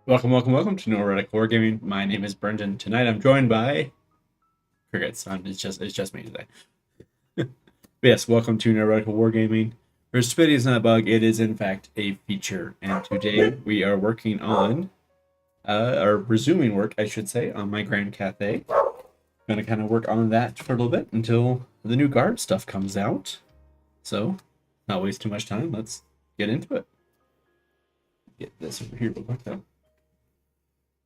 Welcome to Neuro-Heretical Wargaming. My name is Brenden. Tonight I'm joined by crickets. It's just me today. But yes, welcome to Neuro-Heretical Wargaming. For Stupidity is not a bug, it is in fact a feature. And today we are working on, or resuming work, I should say, on my Grand Cathay. Gonna kind of work on that for a little bit until the new guard stuff comes out. So, not waste too much time. Let's get into it. Get this over here real quick though.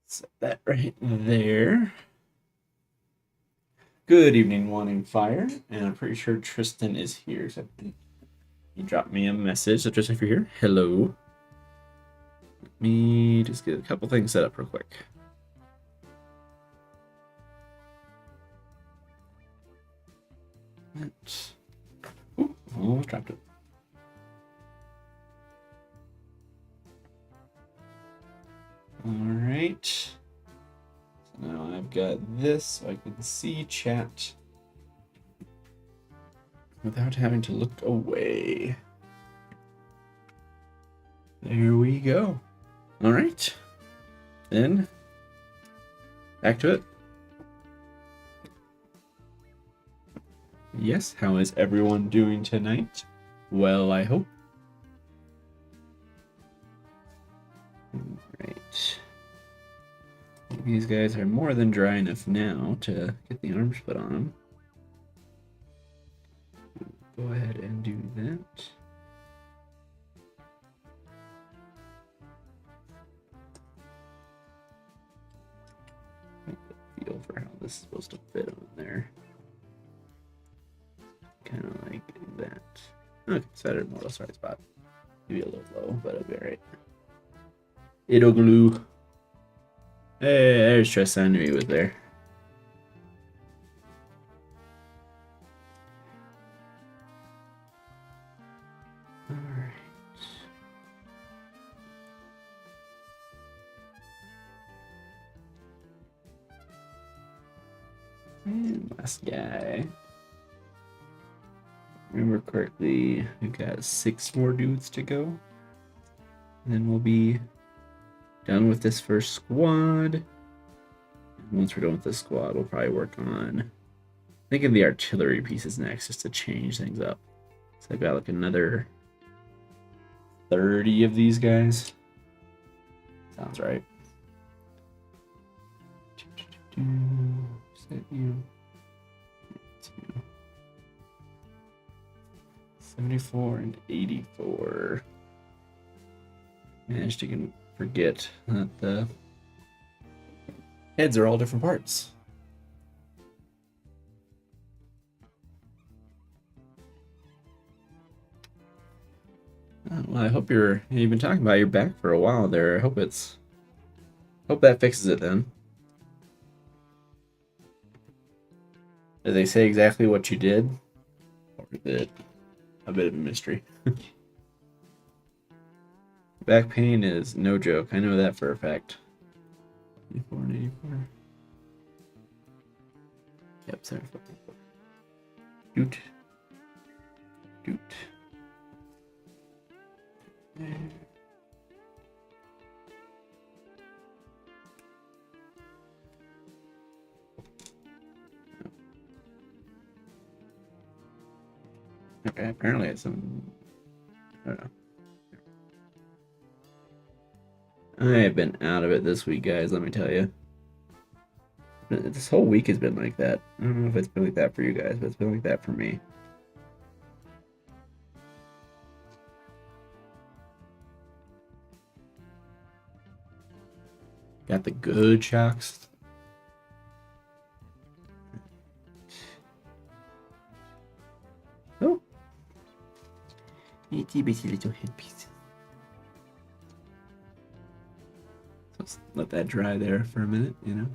Set that right there. Good evening, Wanting Fire, and I'm pretty sure Tristan is here. So he dropped me a message. So Tristan, if you're here, hello. Let me just get a couple things set up real quick. Ooh, almost dropped it. All right. So now I've got this so I can see chat without having to look away. There we go. All right. Then back to it. Yes, how is everyone doing tonight? Well, I hope. Right. These guys are more than dry enough now to get the arms put on them. Go ahead and do that. Get the feel for how this is supposed to fit on there. Kind of like that. Okay, set it in the right spot. Maybe a little low, but it'll be alright. It'll glue. Hey, there's Tristan. I knew he was there. Alright. And last guy. Remember correctly, we've got 6 more dudes to go. And then we'll be done with this first squad. And once we're done with this squad, we'll probably work on thinking the artillery pieces next, just to change things up. So I've got like another 30 of these guys. Sounds right. Set you. 74 and 84. Managed to forget that the heads are all different parts. Well, I hope you've been talking about your back for a while there. I hope that fixes it then. Did they say exactly what you did? Or is it a bit of a mystery? Back pain is no joke. I know that for a fact. 84 and 84. Yep, 74. Doot. Doot. There. Okay, apparently it's some... I don't know. I have been out of it this week, guys, let me tell you. This whole week has been like that. I don't know if it's been like that for you guys, but it's been like that for me. Got the good shocks. Oh. Itty bitty little headpiece. Let's let that dry there for a minute, you know.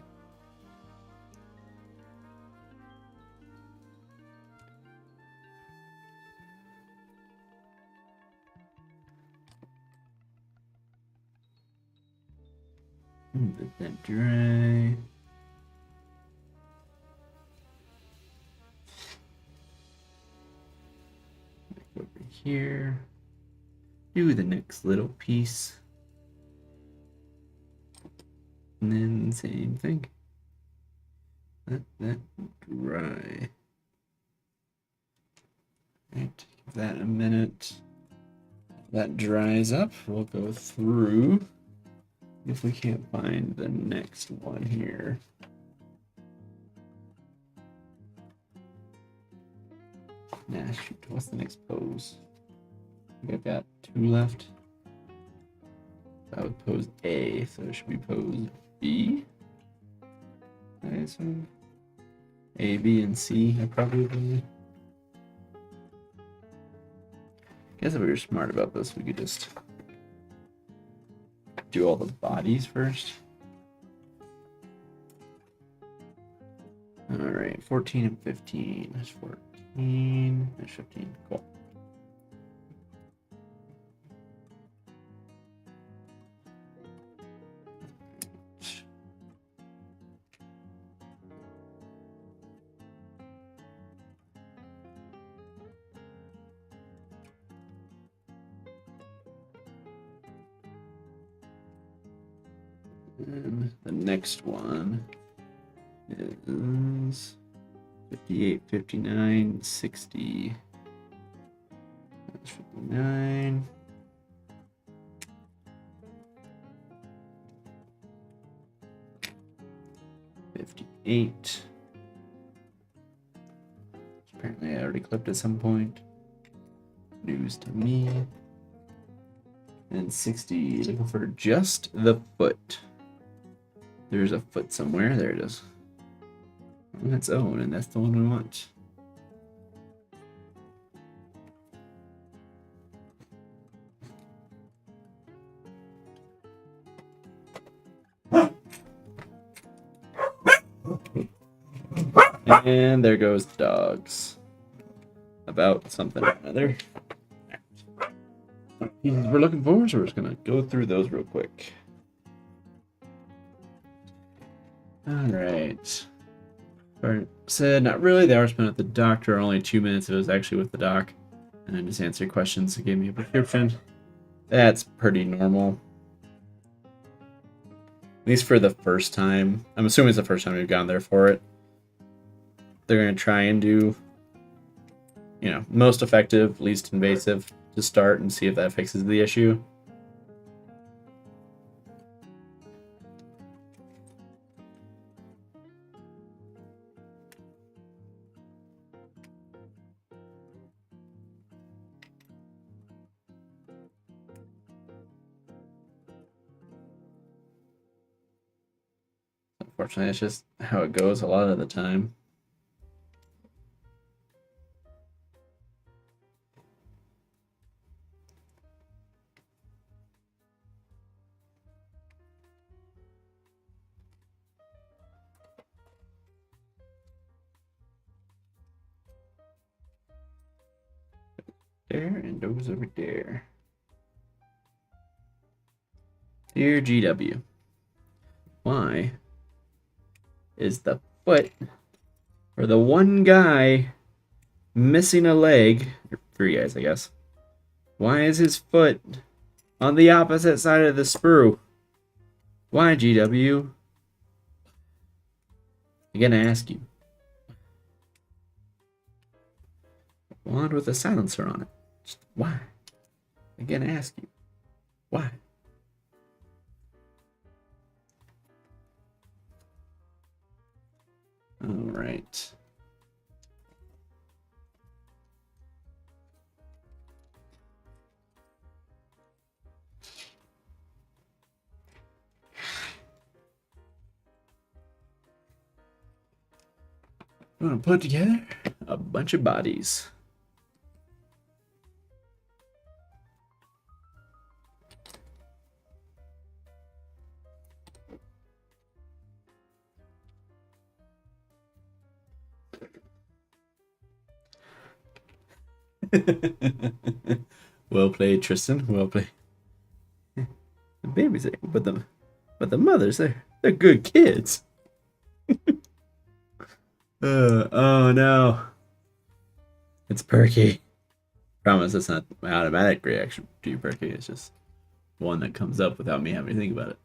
Let that dry. Back over here. Do the next little piece. And then same thing. Let that dry. Right, give that a minute. That dries up. We'll go through. If we can't find the next one here. Nah, shoot. What's the next pose? I think I've got 2 left. That would pose A, so it should be pose B. I assume. A, B, and C are probably. Guess if we were smart about this, we could just do all the bodies first. All right, 14 and 15. That's 14. That's 15. Cool. And the next one is 58, 59, 60. That's 59. 58. Apparently I already clipped at some point. News to me. And 60, looking for just the foot. There's a foot somewhere. There it is. On its own, and that's the one we want. And there goes dogs. About something or another. Pieces we're looking for, so we're just gonna go through those real quick. Alright. Said, not really. The hour spent at the doctor, only 2 minutes. It was actually with the doc. And I just answered questions. He gave me a prescription. That's pretty normal. At least for the first time. I'm assuming it's the first time we've gone there for it. They're going to try and do, you know, most effective, least invasive to start and see if that fixes the issue. Unfortunately, that's just how it goes a lot of the time. There and those over there. Dear GW, why is the foot for the one guy missing a leg, or 3 guys, I guess? Why is his foot on the opposite side of the sprue? Why, GW? I'm gonna ask you. Wand with a silencer on it. Just why? I'm gonna ask you. Why? All right. I'm gonna put together a bunch of bodies. Well played, Tristan. Well played. The babies are, but the mothers, they're good kids. Oh no. It's Perky. Promise it's not my automatic reaction to Perky. It's just one that comes up without me having to think about it.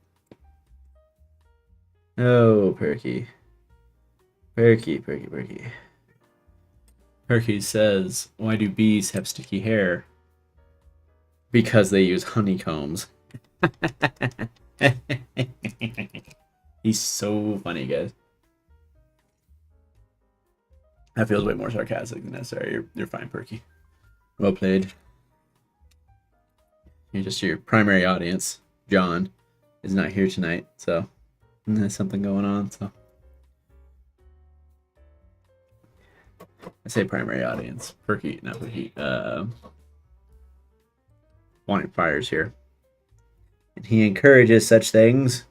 Oh, Perky. Perky. Perky says, why do bees have sticky hair? Because they use honeycombs. He's so funny, guys. That feels way more sarcastic than necessary. You're fine, Perky. Well played. You're just your primary audience. John is not here tonight, so there's something going on. So I say primary audience. Perky, not Perky. Wanting Fire's here, and he encourages such things.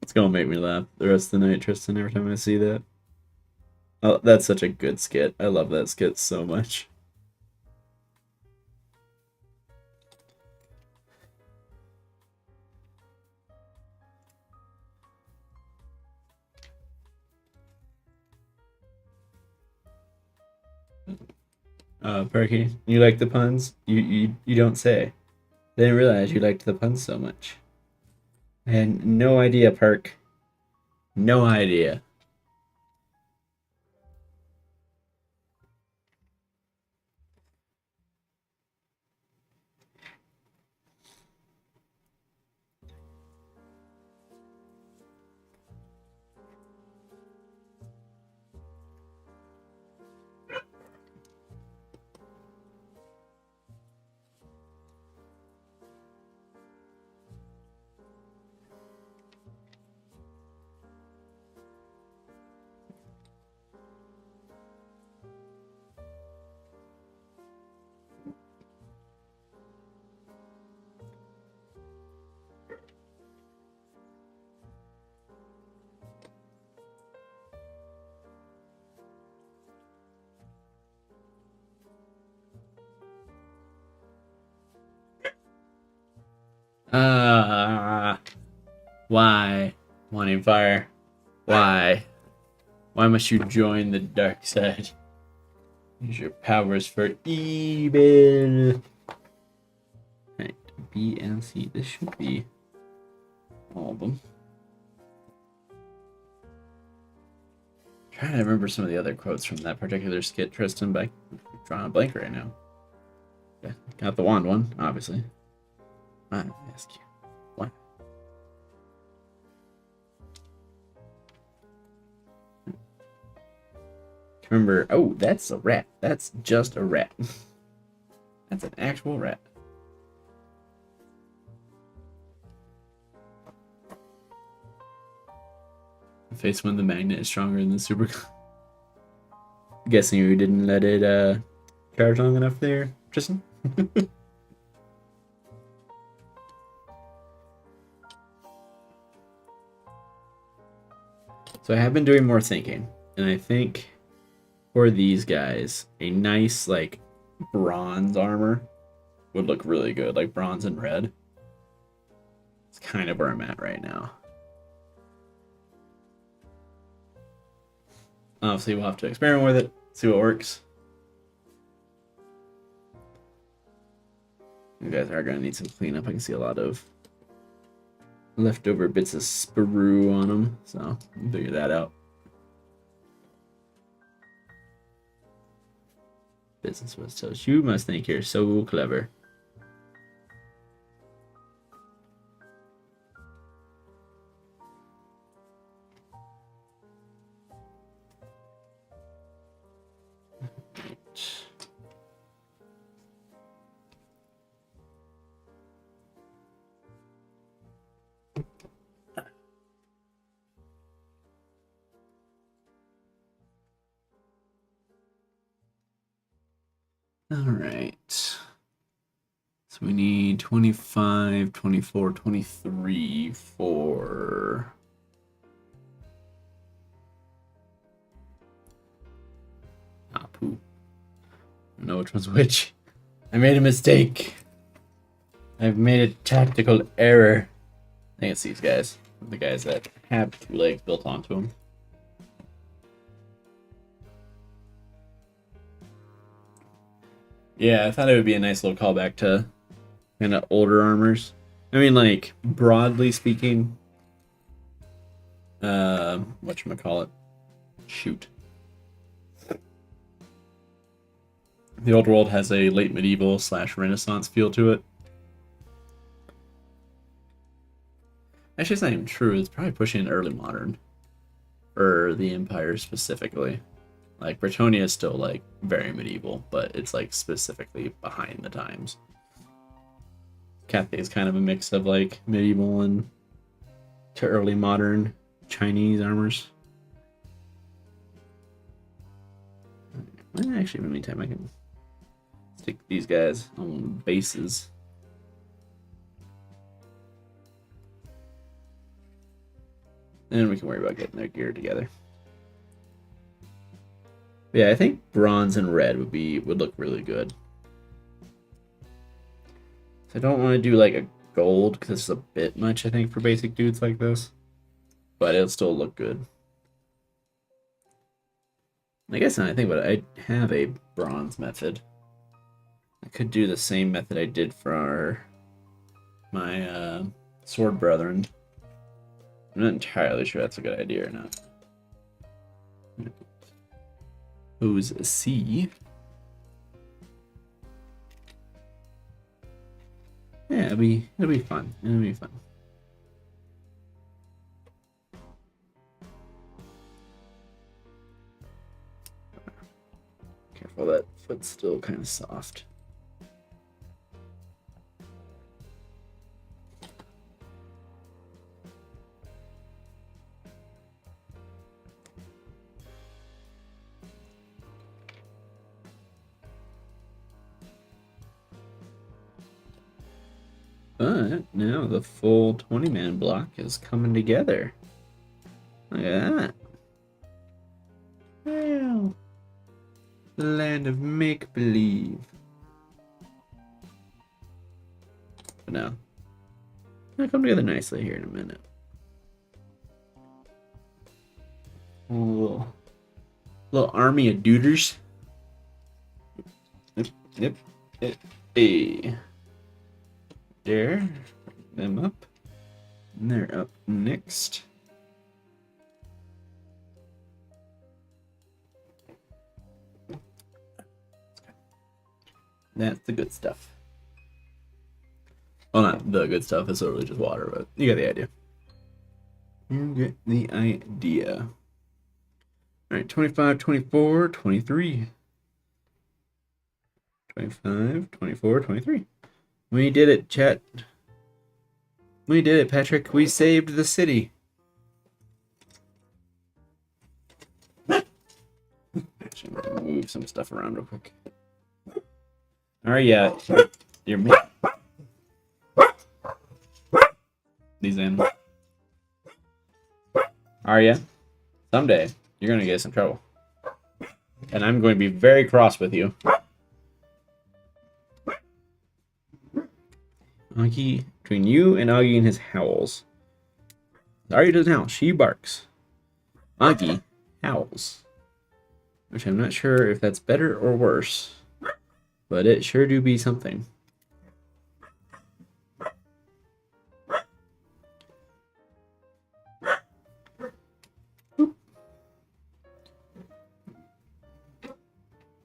It's gonna make me laugh the rest of the night, Tristan, every time I see that. Oh, that's such a good skit. I love that skit so much. Perky, you like the puns? You don't say. I didn't realize you liked the puns so much. I had no idea, Perk. No idea. Why? Wanting Fire. Why? Why must you join the dark side? Use your powers for evil. Right, B and C. This should be all of them. I'm trying to remember some of the other quotes from that particular skit, Tristan, but I'm drawing a blank right now. Yeah, got the wand one, obviously. I ask you. What? Remember, oh, that's a rat. That's just a rat. That's an actual rat. Face when the magnet is stronger than the super. Guessing you didn't let it charge long enough there, Tristan. So I have been doing more thinking, and I think for these guys, a nice like bronze armor would look really good, like bronze and red. It's kind of where I'm at right now. Obviously, we'll have to experiment with it, see what works. You guys are going to need some cleanup. I can see a lot of leftover bits of sprue on them, so we'll figure that out. Business was toast. You must think you're so clever. All right. So we need 25, 24, 23 for... Ah, poo. I don't know which one's which. I made a mistake. I've made a tactical error. I think it's these guys. The guys that have 2 legs built onto them. Yeah, I thought it would be a nice little callback to kind of older armors. I mean, like, broadly speaking, whatchamacallit? Shoot. The old world has a late medieval / Renaissance feel to it. Actually, it's not even true. It's probably pushing early modern for the Empire specifically. Like, Bretonia is still, like, very medieval, but it's, like, specifically behind the times. Cathay is kind of a mix of, like, medieval and to early modern Chinese armors. Well, actually, in the meantime, I can stick these guys on bases. And we can worry about getting their gear together. But yeah, I think bronze and red would look really good. So I don't want to do like a gold because it's a bit much, I think, for basic dudes like this. But it'll still look good. I guess now I think about it, I have a bronze method. I could do the same method I did for my sword brethren. I'm not entirely sure that's a good idea or not. Who's a C? Yeah, it'll be fun. It'll be fun. Careful, that foot's still kind of soft. But now the full 20-man block is coming together. Look at that. Wow. The land of make-believe. But now, it'll come together nicely here in a minute. A little army of duders. Yep. Hey. There. Them up. And they're up next. That's the good stuff. Well, not the good stuff, it's literally just water, but you get the idea. You get the idea. Alright, 25, 24, 23. 25, 24, 23. We did it, chat. We did it, Patrick. We saved the city. Actually, I'm gonna move some stuff around real quick. Alright, yeah. You're these animals. Are ya? Someday, you're gonna get us in trouble. And I'm going to be very cross with you. Augie, between you and Augie and his howls. Arya doesn't howl, she barks. Augie howls. Which I'm not sure if that's better or worse. But it sure do be something.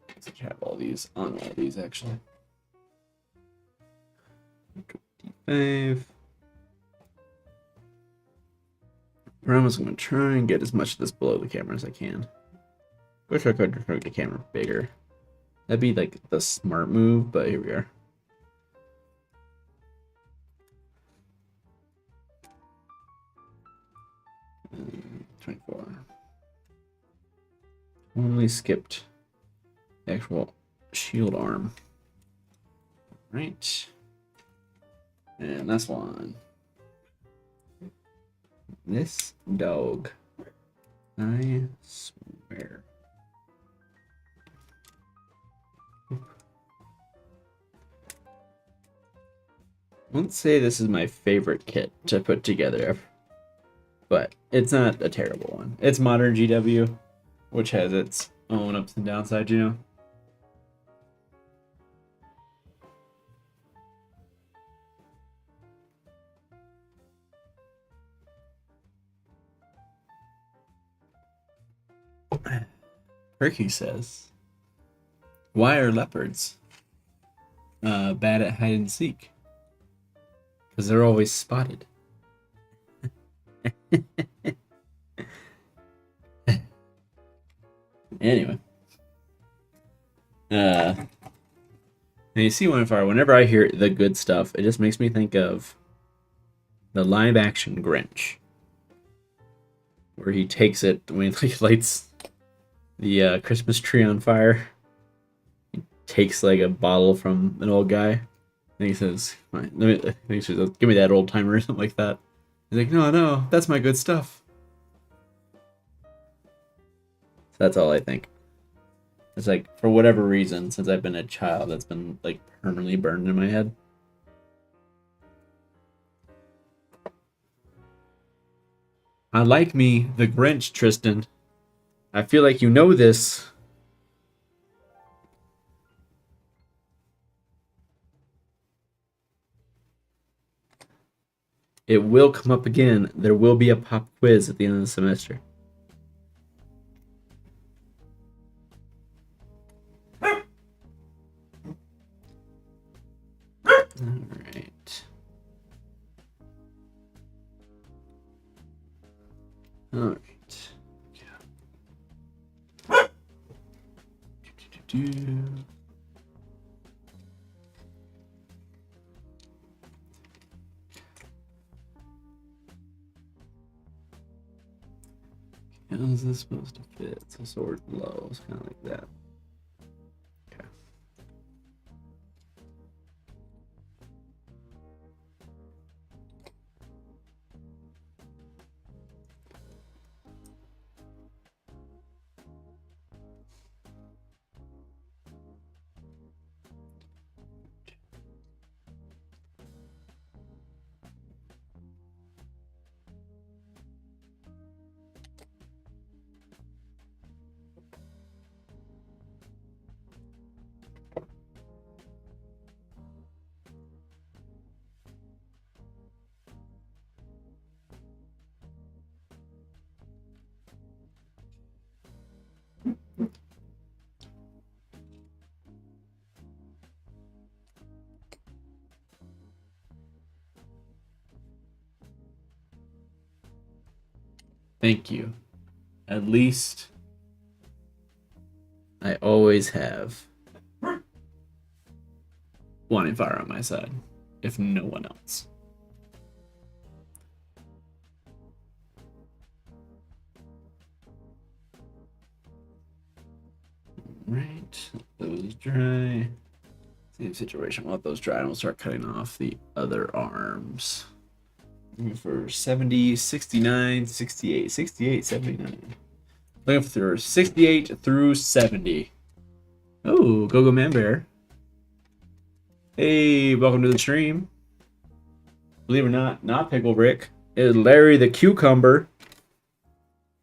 Let's have all these on all these actually. 25. I'm just going to try and get as much of this below the camera as I can. Wish I could make the camera bigger. That'd be like the smart move, but here we are. And 24. Only skipped the actual shield arm. Right. And that's one. This dog. I swear. I won't say this is my favorite kit to put together. but it's not a terrible one. It's modern GW, which has its own ups and downsides, you know. Perky says, "Why are leopards bad at hide and seek? Because they're always spotted." Anyway, and you see whenever I hear the good stuff, it just makes me think of the live action Grinch, where he takes it when he lights the Christmas tree on fire. He takes like a bottle from an old guy, and he says, he says, "Give me that old timer," or something like that. He's like, "No, that's my good stuff." So that's all I think. It's like, for whatever reason, since I've been a child, that's been like permanently burned in my head. I like me, the Grinch, Tristan. I feel like you know this. It will come up again. There will be a pop quiz at the end of the semester. Alright. Alright. How is this supposed to fit? It's a sword low. It's kind of like that. Okay. Thank you. At least I always have wanting fire on my side, if no one else. Right, those dry. Same situation. We'll let those dry and we'll start cutting off the other arms. For 70, 69, 68, 68, 79. Looking for 68 through 70. Oh, Go Man Bear. Hey, welcome to the stream. Believe it or not Pickle Rick. It's Larry the Cucumber.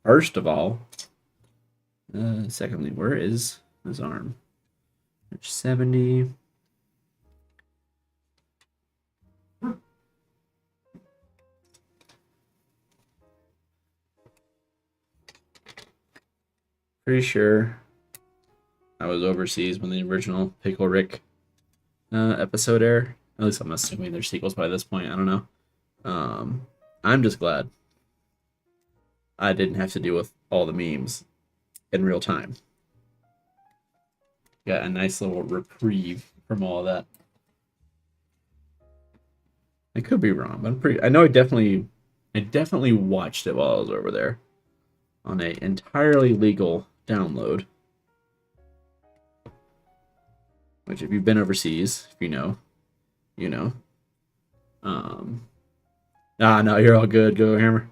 First of all. Secondly, where is his arm? 70. Pretty sure I was overseas when the original Pickle Rick episode aired. At least I'm assuming there's sequels by this point. I don't know. I'm just glad I didn't have to deal with all the memes in real time. Got a nice little reprieve from all of that. I could be wrong, but I know I definitely watched it while I was over there on a entirely legal download. Which, if you've been overseas, if you know, you know. No, you're all good, Go Hammer.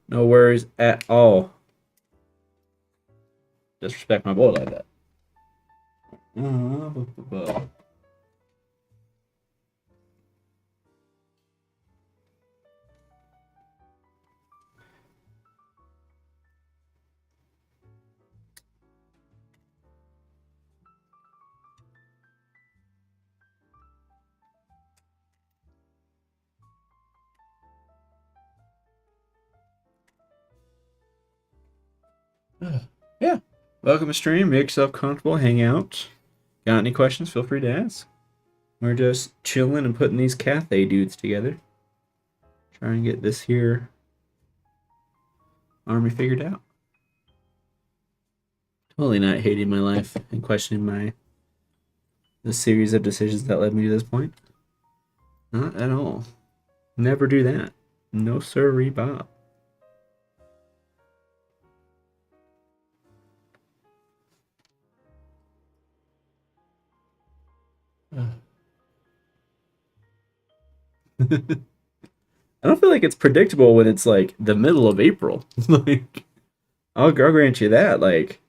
No worries at all. Disrespect my boy like that. Yeah. Welcome to stream. Make yourself comfortable. Hang out. Got any questions? Feel free to ask. We're just chilling and putting these Cathay dudes together. Try and get this here army figured out. Totally not hating my life and questioning the series of decisions that led me to this point. Not at all. Never do that. No sirree, Bob. I don't feel like it's predictable when it's like the middle of April. Like, I'll grant you that. Like,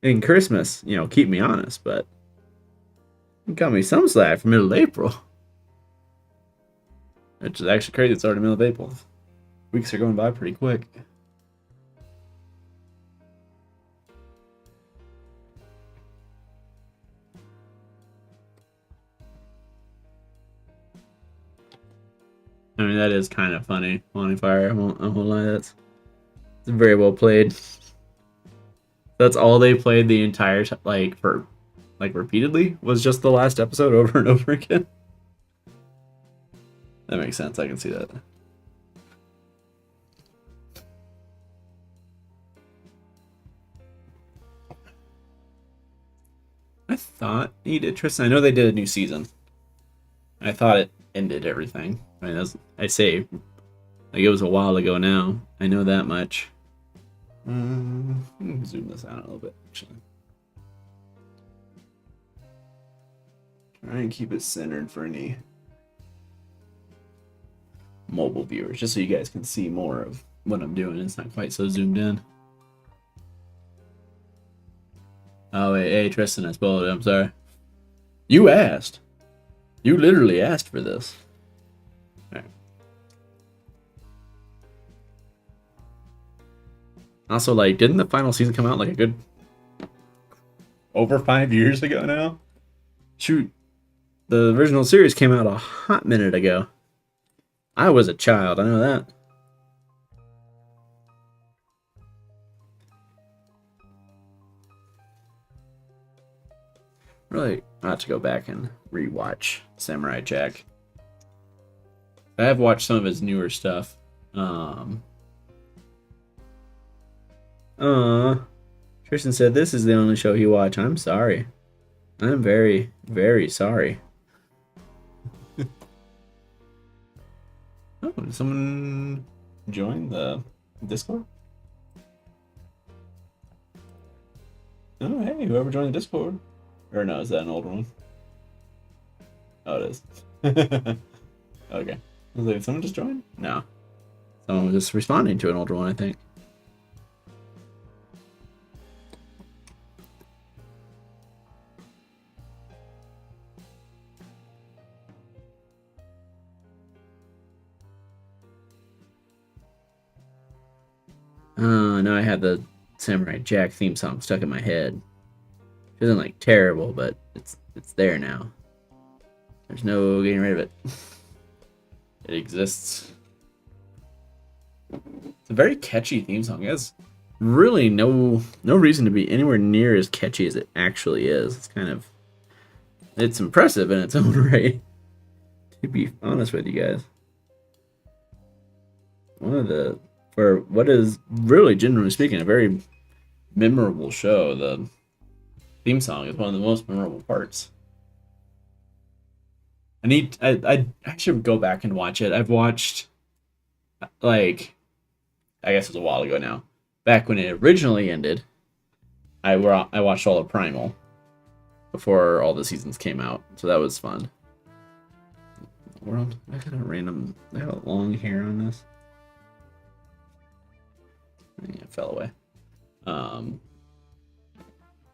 in Christmas, keep me honest, but you got me some slack for middle of April. Which is actually crazy. It's already middle of April. Weeks are going by pretty quick. I mean, that is kind of funny. Wanting Fire, I won't lie. That's very well played. That's all they played the entire repeatedly was just the last episode over and over again. That makes sense. I can see that. I thought he did, Tristan. I know they did a new season. I thought it ended everything. I mean, I say, like, it was a while ago now. I know that much. Let me zoom this out a little bit, actually. Try and keep it centered for any mobile viewers, just so you guys can see more of what I'm doing. It's not quite so zoomed in. Oh, hey, Tristan, I spoiled it. I'm sorry. You asked. You literally asked for this. All right. Also, like, didn't the final season come out like a good over 5 years ago now? Shoot. The original series came out a hot minute ago. I was a child, I know that. Really, I have to go back and rewatch Samurai Jack. I have watched some of his newer stuff. Tristan said this is the only show he watched. I'm sorry. I'm very, very sorry. Oh, did someone join the Discord? Oh, hey, whoever joined the Discord. Or no, is that an old one? Oh, it is. Okay. I was like, did someone just join? No. Someone was just responding to an older one, I think. Now I have the Samurai Jack theme song stuck in my head. It isn't like terrible, but it's there now. There's no getting rid of it. It exists. It's a very catchy theme song. It has really no reason to be anywhere near as catchy as it actually is. It's impressive in its own right. To be honest with you guys. For what is really, generally speaking, a very memorable show, the theme song is one of the most memorable parts. I should go back and watch it. I've watched, like, I guess it was a while ago now. Back when it originally ended, I watched all of Primal before all the seasons came out, so that was fun. World, I got long hair on this. It fell away.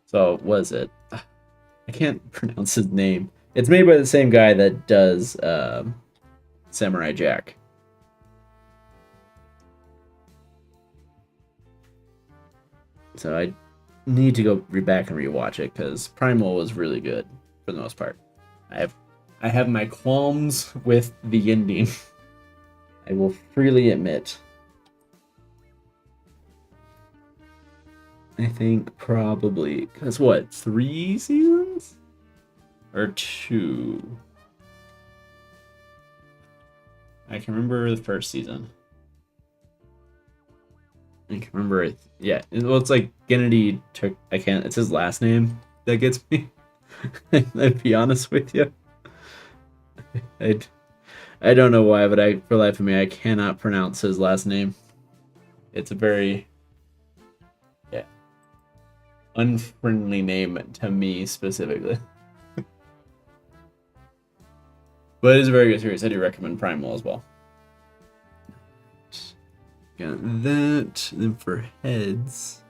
So was it? I can't pronounce his name. It's made by the same guy that does Samurai Jack. So I need to go back and rewatch it because Primal was really good for the most part. I have my qualms with the ending. I will freely admit. I think probably, because what, 3 seasons? Or 2? I can remember the first season. I can remember it. Yeah, well, it's like Gennady took. I can't. It's his last name that gets me. I'd be honest with you. I don't know why, but for life of me, I cannot pronounce his last name. It's a very unfriendly name to me specifically. But it is a very good series. I do recommend Primal as well. Got that. Then for heads,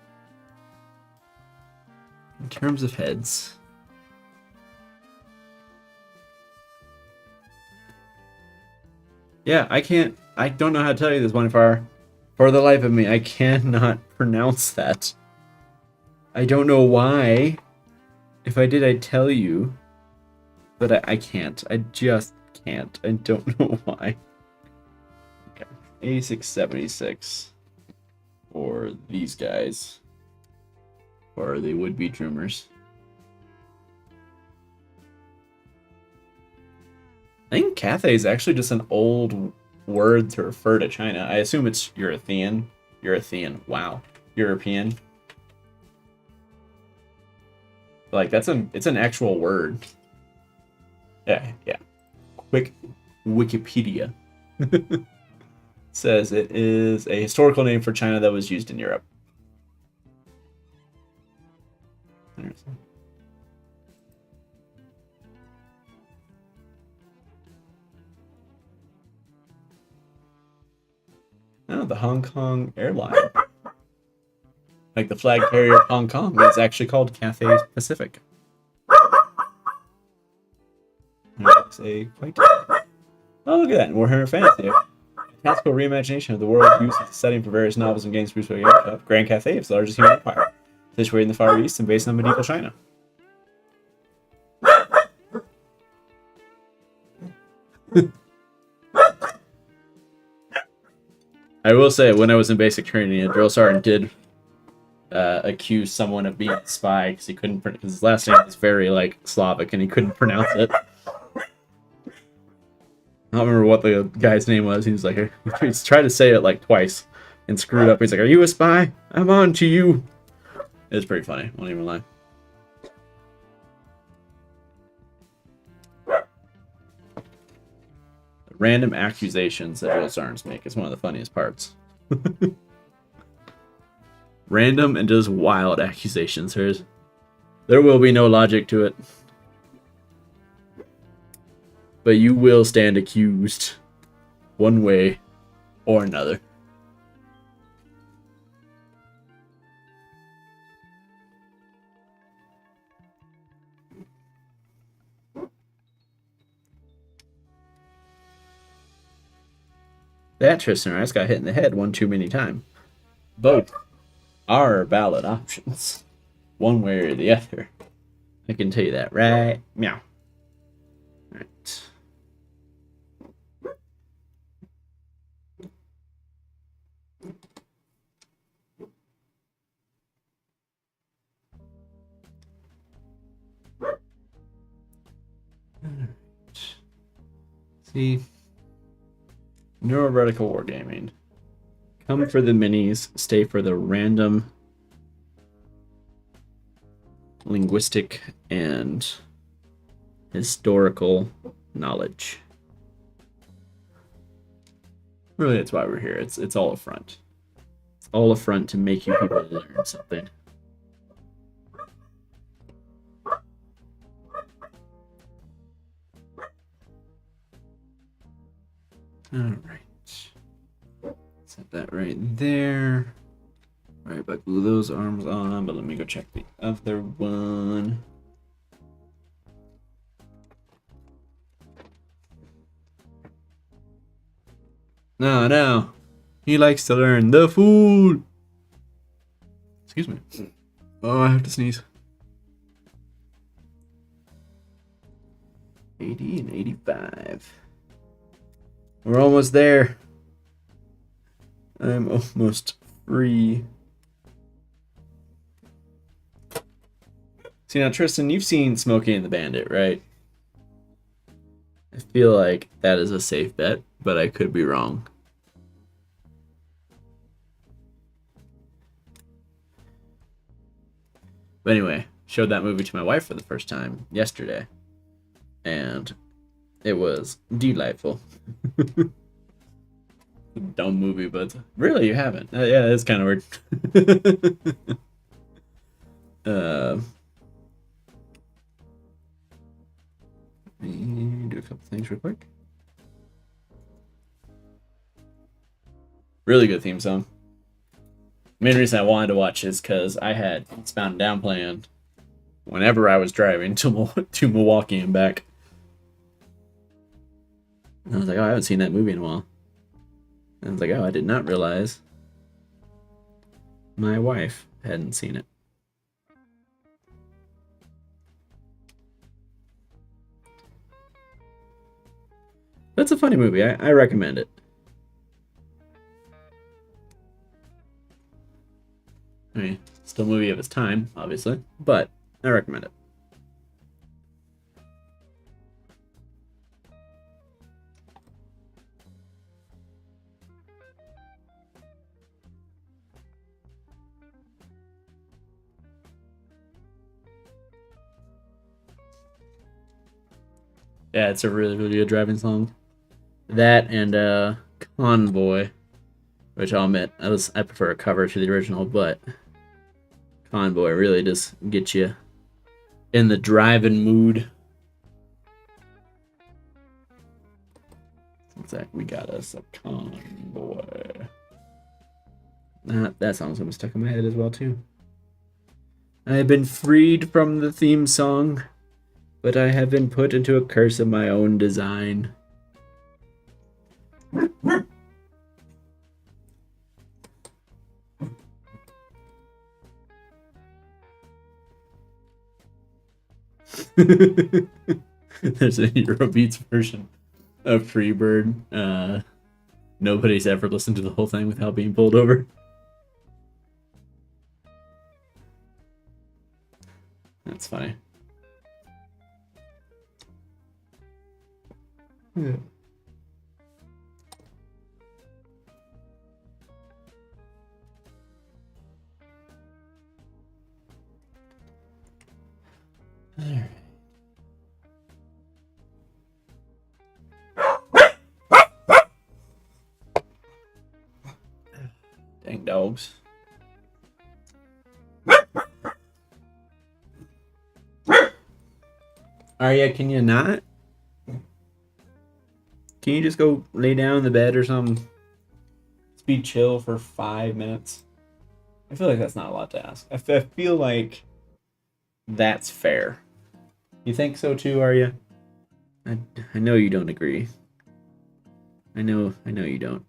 in terms of heads, yeah, I don't know how to tell you this one for the life of me. I cannot pronounce that. I don't know why. If I did, I'd tell you. But I can't. I just can't. I don't know why. Okay. A676 for these guys. Or the would-be Dreamers. I think Cathay is actually just an old word to refer to China. I assume it's European. Wow. European. Like it's an actual word. Yeah. Quick Wikipedia says it is a historical name for China that was used in Europe. Oh, the Hong Kong airline. Like the flag carrier of Hong Kong is actually called Cathay Pacific. Oh, look at that. Warhammer Fantasy. A tactical reimagination of the world used as a setting for various novels and games produced by Airship. Grand Cathay is the largest human empire, situated in the Far East and based on medieval China. I will say, when I was in basic training, a drill sergeant did accuse someone of being a spy because he couldn't. Because his last name was very like Slavic, and he couldn't pronounce it. I don't remember what the guy's name was. He was like, he's tried to say it like twice and screwed up. He's like, "Are you a spy? I'm on to you." It was pretty funny. Won't even lie. Random accusations that drill sergeants make is one of the funniest parts. Random and just wild accusations. There will be no logic to it. But you will stand accused one way or another. That Tristan Rice got hit in the head one too many times. Both are valid options. One way or the other. I can tell you that right meow. Alright. See, Neuro-Heretical Wargaming. Come for the minis, stay for the random, linguistic, and historical knowledge. Really, that's why we're here. It's all a front. It's all a front to make you people learn something. Alright. Set that right there. Alright, but glue those arms on, but let me go check the other one. No. He likes to learn. The fool! Excuse me. Oh, I have to sneeze. 80 and 85. We're almost there. I'm almost free. See, now, Tristan, you've seen Smokey and the Bandit, right? I feel like that is a safe bet, but I could be wrong. But anyway, showed that movie to my wife for the first time yesterday, and it was delightful. Dumb movie, but really, you haven't? Yeah, it's kind of weird. Do a couple things real quick. Really good theme song. Main reason I wanted to watch is because I had Eastbound and Down planned whenever I was driving to Milwaukee and back. And I was like, oh, I haven't seen that movie in a while. And I was like, oh, I did not realize my wife hadn't seen it. That's a funny movie. I recommend it. I mean, still a movie of its time, obviously, but I recommend it. Yeah, it's a really, really good driving song. That and Convoy, which I'll admit, I prefer a cover to the original, but Convoy really does get you in the driving mood. What's that? We got us a Convoy. That song's gonna be stuck in my head as well too. I have been freed from the theme song, but I have been put into a curse of my own design. There's a Eurobeats version of Freebird. Nobody's ever listened to the whole thing without being pulled over. That's funny. Yeah. All right. Dang dogs. Arya, can you not? Can you just go lay down in the bed or something? Just be chill for 5 minutes. I feel like that's not a lot to ask. I feel like that's fair. You think so too, Arya? I know you don't agree. I know you don't.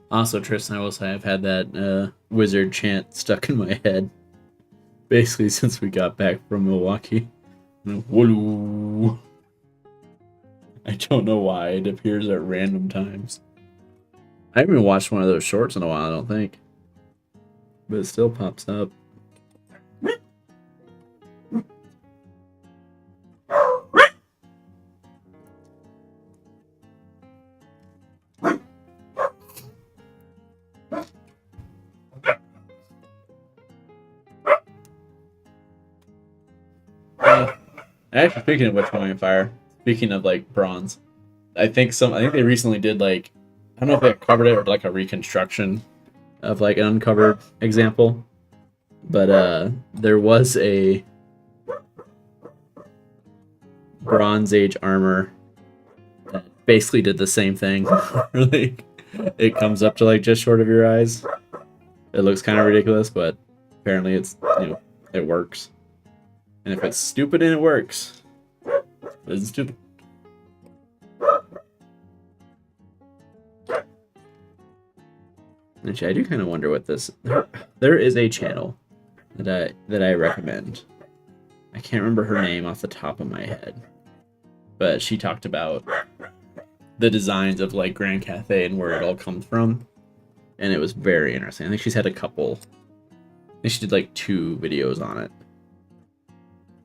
Also, Tristan, I will say I've had that wizard chant stuck in my head basically since we got back from Milwaukee. Whoa. I don't know why it appears at random times. I haven't even watched one of those shorts in a while, I don't think. But it still pops up. Actually, speaking of Witch Going Fire, speaking of like bronze, I think they recently did like, I don't know if they covered it or like a reconstruction of like an uncovered example, but there was a Bronze Age armor that basically did the same thing. Like, it comes up to like just short of your eyes. It looks kind of ridiculous, but apparently it's, it works. And if it's stupid and it works, it's stupid. Actually, I do kind of wonder what this. There is a channel that I recommend. I can't remember her name off the top of my head, but she talked about the designs of like Grand Cathay and where it all comes from, and it was very interesting. I think she's had a couple. I think she did like 2 videos on it.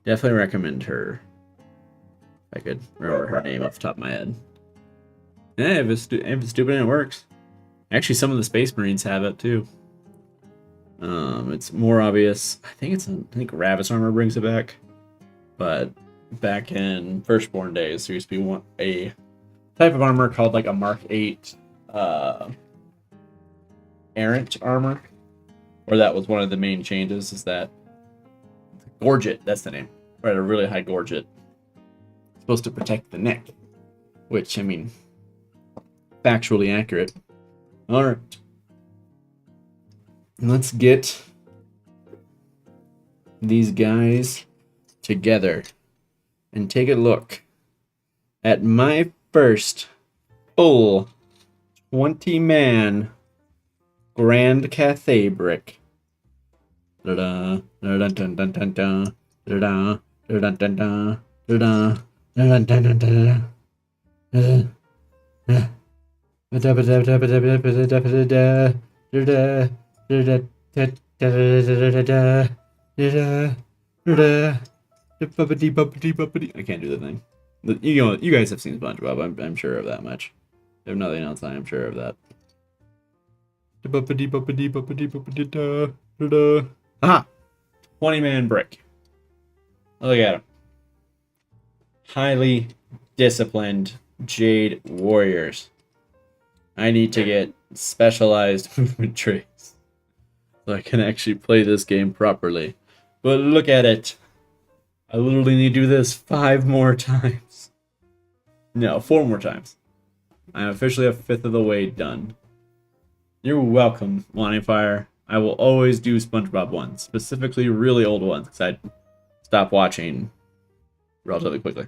Definitely recommend her. If I could remember her name off the top of my head. Yeah, if it's stupid and it works. Actually, some of the Space Marines have it too. It's more obvious. I think Ravis Armor brings it back. But back in Firstborn days, there used to be a type of armor called like a Mark 8 Errant armor. Or that was one of the main changes, is that Gorget, that's the name. Right, a really high Gorget. It's supposed to protect the neck. Which, I mean, factually accurate. Alright. Let's get these guys together and take a look at my first full 20-man Grand Cathay brick. Da-da, da-da-dun-dun-dun-dun, da-da, da-da-dun-dun, da-da, da-da-dun-dun-dun, da-da. I can't do the thing. You guys have seen SpongeBob. I'm sure of that much. If nothing else, I am sure of that. Aha! 20-man brick. Look at him. Highly disciplined Jade warriors. I need to get specialized movement traits so I can actually play this game properly. But look at it. I literally need to do this 5 more times. No, 4 more times. I'm officially a 5th of the way done. You're welcome, Wanting Fire. I will always do SpongeBob ones, specifically really old ones, because I stopped watching relatively quickly.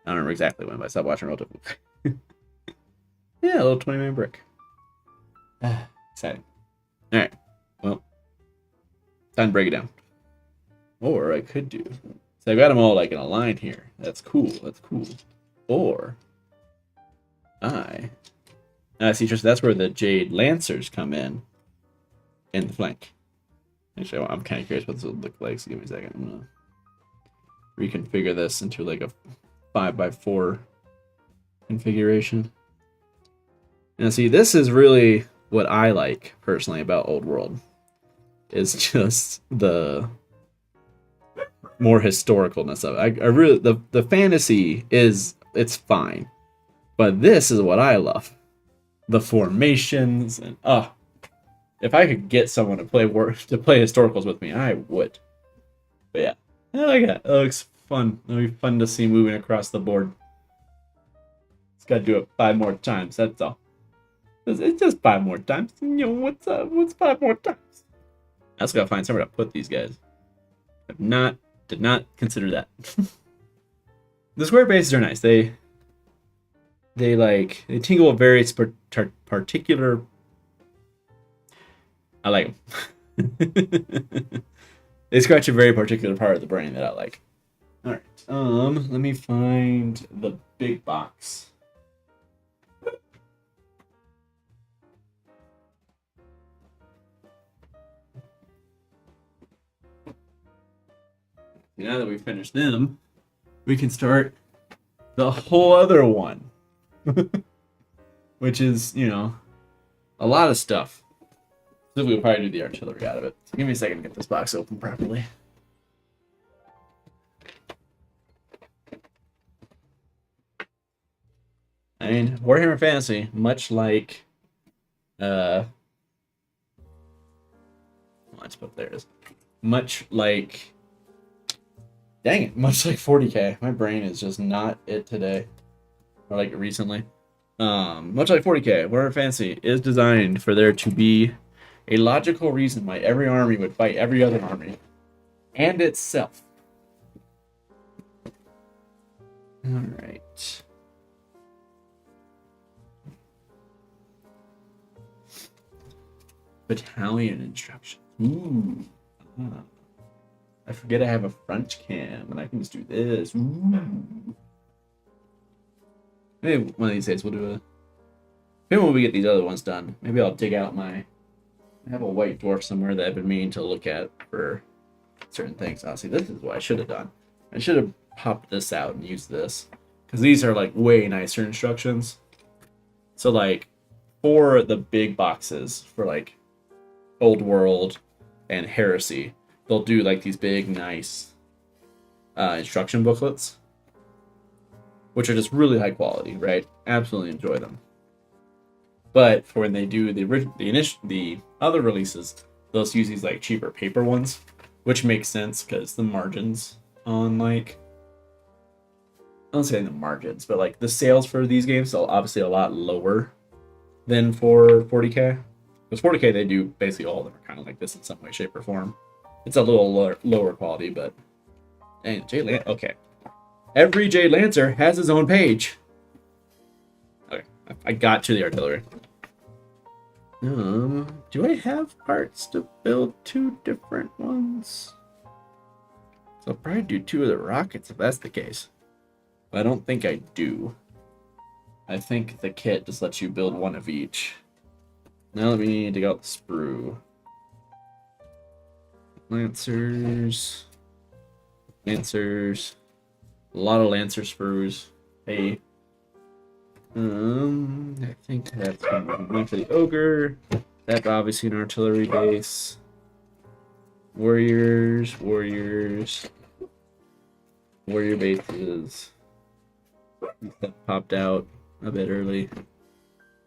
I don't remember exactly when, but I stopped watching relatively quickly. Yeah, a little 20-man brick. Exciting. Alright, well, time to break it down. Or I could do... So I've got them all like in a line here. That's cool, that's cool. Or... see, Tristan, that's where the Jade Lancers come in the flank. Actually, I'm kind of curious what this would look like, so give me a second. I'm going to reconfigure this into like a 5x4 configuration. Now, see, this is really what I like, personally, about Old World. Is just the more historicalness of it. I really... The fantasy is... It's fine. But this is what I love. The formations and if I could get someone to play historicals with me, I would. But yeah, I like that. It looks fun. It'll be fun to see moving across the board. Just gotta do it 5 more times. That's all. It's just 5 more times. You know what's up? What's 5 more times? I also gotta find somewhere to put these guys. Did not consider that. The square bases are nice. They tingle with various particular... I like them. They scratch a very particular part of the brain that I like. Alright, let me find the big box. Now that we've finished them, we can start the whole other one. Which is, you know, a lot of stuff. So we'll probably do the artillery out of it. So give me a second to get this box open properly. I mean, Warhammer Fantasy, much like let's put theirs. Much like much like 40k. My brain is just not it today. Or like recently. Much like 40k, Warhammer Fantasy is designed for there to be a logical reason why every army would fight every other army. And itself. Alright. Battalion instructions. Ooh. Ah. I forget I have a front cam, and I can just do this. Ooh. Maybe one of these days we'll do a... Maybe when we get these other ones done, maybe I'll dig out my... I have a white dwarf somewhere that I've been meaning to look at for certain things. Honestly, this is what I should have done. I should have popped this out and used this. Because these are, like, way nicer instructions. So, like, for the big boxes, for, like, Old World and Heresy, they'll do, like, these big, nice instruction booklets. Which are just really high quality, right? Absolutely enjoy them. But for when they do the other releases, they'll use these like cheaper paper ones, which makes sense because the margins on like, I don't say the margins, but like the sales for these games are obviously a lot lower than for 40K. Because 40K they do basically all of them are kind of like this in some way, shape, or form. It's a little lower quality, but and okay. Every Jade Lancer has his own page. Okay, I got to the artillery. Do I have parts to build 2 different ones? So I'll probably do 2 of the rockets if that's the case. But I don't think I do. I think the kit just lets you build 1 of each. Now let me dig out the sprue. Lancers. A lot of Lancer sprues. Hey. I think that's one for the Ogre. That's obviously an artillery base. Warrior bases. That popped out a bit early.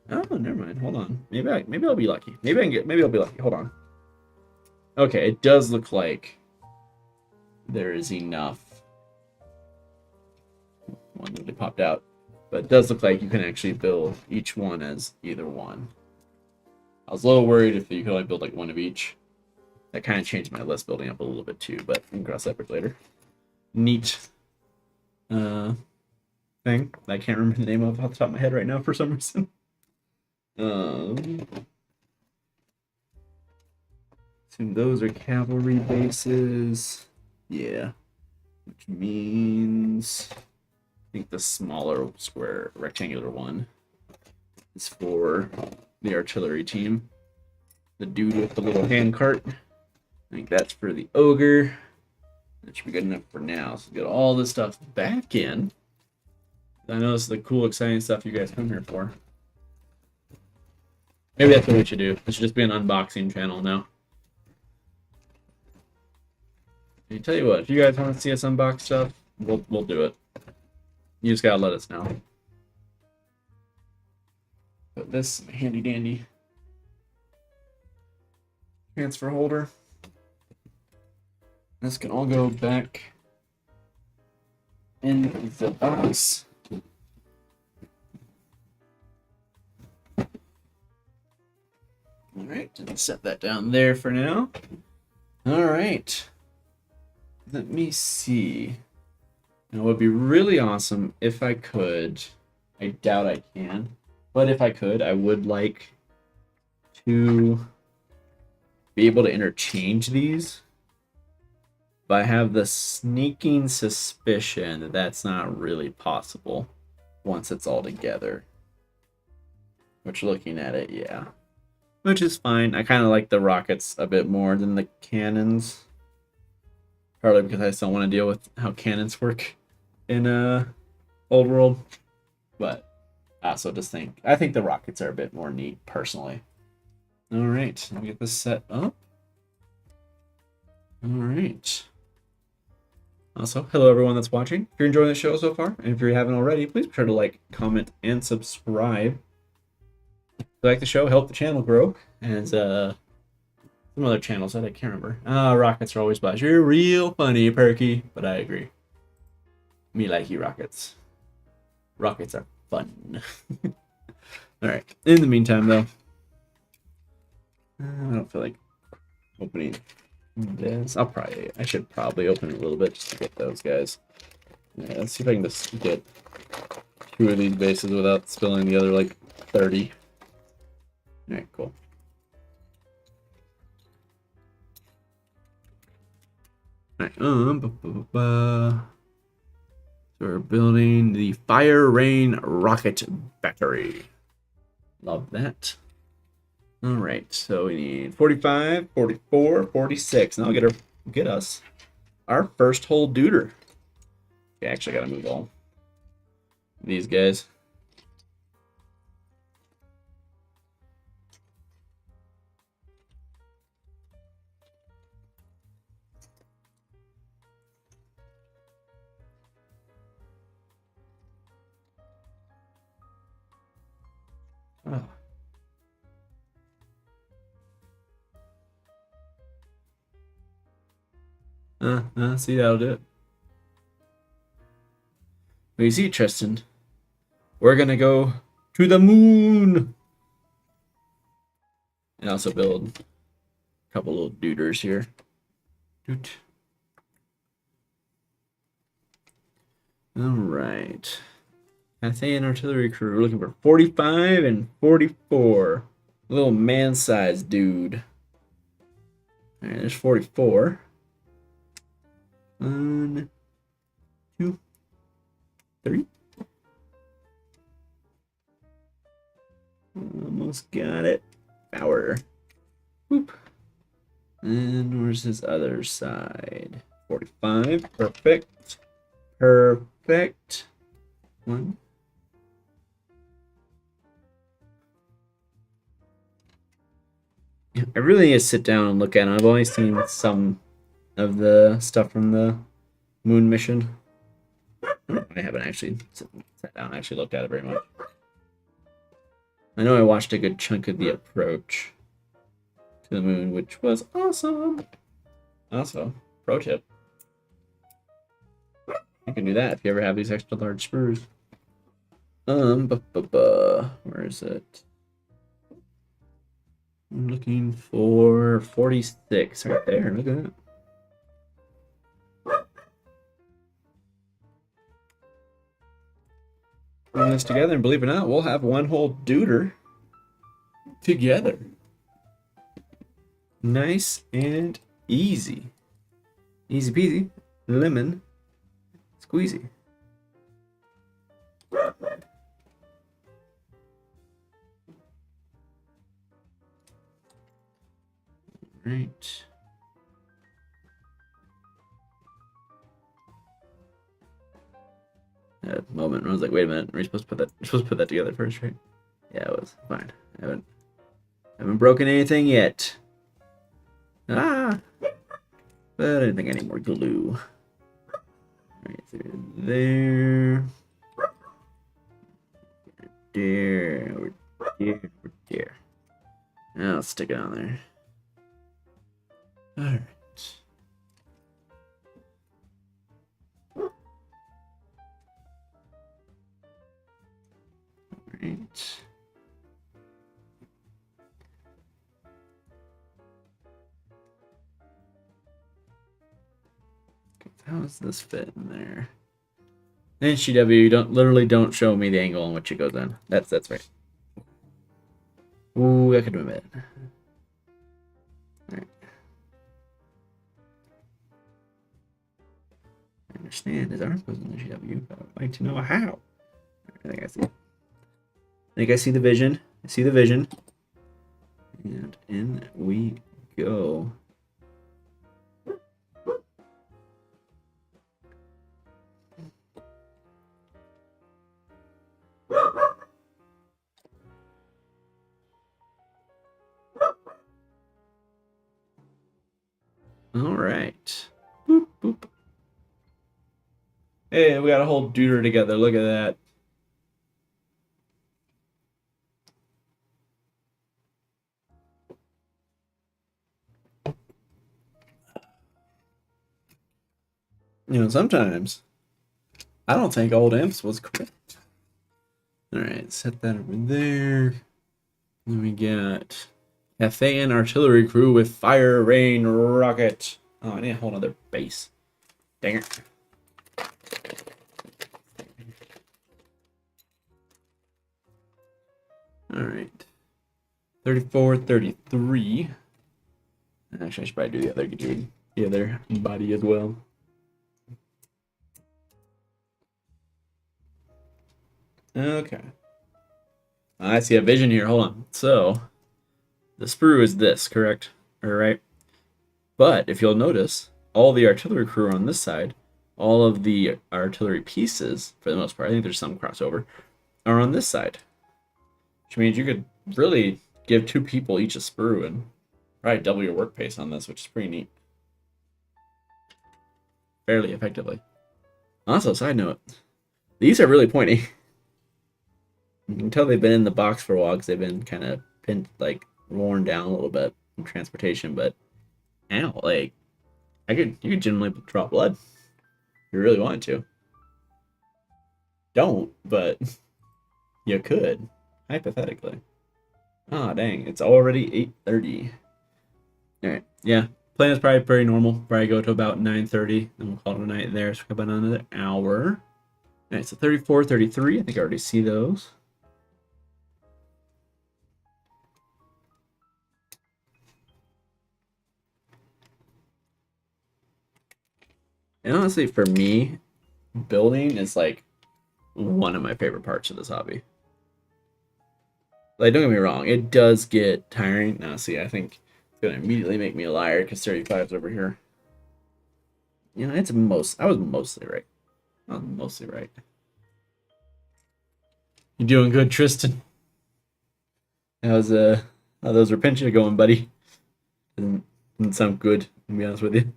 Oh, never mind. Hold on. Maybe I'll be lucky. Maybe I'll be lucky. Hold on. Okay, it does look like there is enough. One literally popped out. But it does look like you can actually build each one as either one. I was a little worried if you could only build like 1 of each. That kind of changed my list building up a little bit too, but we can cross that bridge later. Neat thing I can't remember the name of off the top of my head right now for some reason. Assume those are cavalry bases. Yeah. Which means I think the smaller square rectangular one is for the artillery team. The dude with the little hand cart. I think that's for the ogre. That should be good enough for now. So get all this stuff back in. I know this is the cool, exciting stuff you guys come here for. Maybe that's what we should do. It should just be an unboxing channel now. I tell you what, if you guys want to see us unbox stuff, we'll do it. You just gotta let us know. Put this handy dandy transfer holder. This can all go back in the box. Alright, set that down there for now. Alright. Let me see. Now, it would be really awesome if I could. I doubt I can. But if I could, I would like to be able to interchange these. But I have the sneaking suspicion that that's not really possible once it's all together. Which, looking at it, yeah. Which is fine. I kind of like the rockets a bit more than the cannons. Partly because I still want to deal with how cannons work in Old World. But I also just think, I think the rockets are a bit more neat, personally. Alright, let me get this set up. Alright. Also, hello everyone that's watching. If you're enjoying the show so far, and if you haven't already, please be sure to like, comment, and subscribe. If you like the show, help the channel grow. And some other channels that I can't remember. Rockets are always buzz. You're real funny, Perky. But I agree. Me like you, rockets. Rockets are fun. Alright. In the meantime, though, I don't feel like opening this. I should probably open it a little bit just to get those guys. Yeah, let's see if I can just get 2 of these bases without spilling the other, like, 30. Alright, cool. Alright, so we're building the Fire Rain Rocket Battery. Love that. Alright, so we need 45, 44, 46. And that'll get us our first whole duder. Okay, actually gotta move all these guys. See, that'll do it. Well, you see, Tristan, we're gonna go to the moon and also build a couple little duders here. Doot. All right. Cathay and artillery crew. We're looking for 45 and 44. A little man-sized dude. All right, there's 44. 1, 2, 3. Almost got it. Power. Whoop. And where's his other side? 45. Perfect. Perfect. 1. I really need to sit down and look at it. I've only seen some of the stuff from the moon mission. I haven't actually sat down and actually looked at it very much. I know I watched a good chunk of the approach to the moon, which was awesome. Also, pro tip. You can do that if you ever have these extra large spurs. Where is it? I'm looking for 46 right there. Look at that. Putting this together, and believe it or not, we'll have one whole duder together. Nice and easy. Easy peasy. Lemon squeezy. Right. Moment I was like, wait a minute, we're supposed to put that. We're supposed to put that together first, right? Yeah, it was fine. I haven't broken anything yet. Ah, but I didn't think I need more glue. Right through there. There. There. Now let's stick it on there. All right. Right. How does this fit in there? NCW, don't show me the angle in which it goes in. That's right. Ooh, that could have been it. Alright. I understand his arm goes in the NCW, but I'd like to know how. I think I see it. I think I see the vision. I see the vision. And in we go. All right. Boop, boop. Hey, we got a whole duder together. Look at that. You know, sometimes I don't think old imps was correct. All right, set that over there. Then we got Cathay and artillery crew with fire rain rocket. Oh, I need a whole other base. Dang it. All right. 34, 33. Actually, I should probably do the other dude the other body as well. Okay. I see a vision here. Hold on. So, the sprue is this, correct? All right. But if you'll notice, all the artillery crew are on this side. All of the artillery pieces, for the most part, I think there's some crossover, are on this side. Which means you could really give 2 people each a sprue and probably double your work pace on this, which is pretty neat. Fairly effectively. Also, side note, these are really pointy. You can tell they've been in the box for a while because they've been kind of pinned, like, worn down a little bit in transportation, but ow, like, you could genuinely drop blood if you really wanted to. Don't, but you could, hypothetically. Ah, dang, it's already 8:30. Alright, yeah, plan is probably pretty normal. Probably go to about 9:30, and we'll call it a night there, so about another hour. Alright, so 34, 33, I think I already see those. And honestly, for me, building is like one of my favorite parts of this hobby. Like, don't get me wrong, it does get tiring. Now, see, I think it's gonna immediately make me a liar because 35's over here. You know, I was mostly right. I was mostly right. You doing good, Tristan? How those repinches going, buddy? Doesn't sound good, to be honest with you.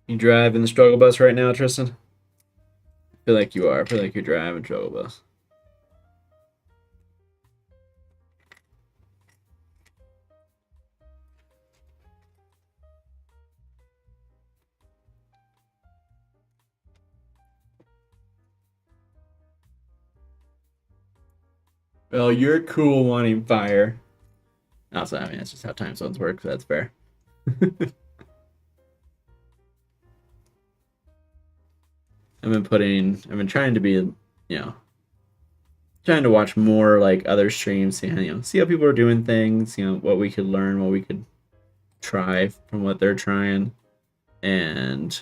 You driving the struggle bus right now, Tristan? I feel like you are. I feel like you're driving struggle bus. Well, you're cool wanting fire. Also, I mean, that's just how time zones work, so that's fair. I've been trying to be, trying to watch more like other streams, see how people are doing things, what we could learn, what we could try from what they're trying. And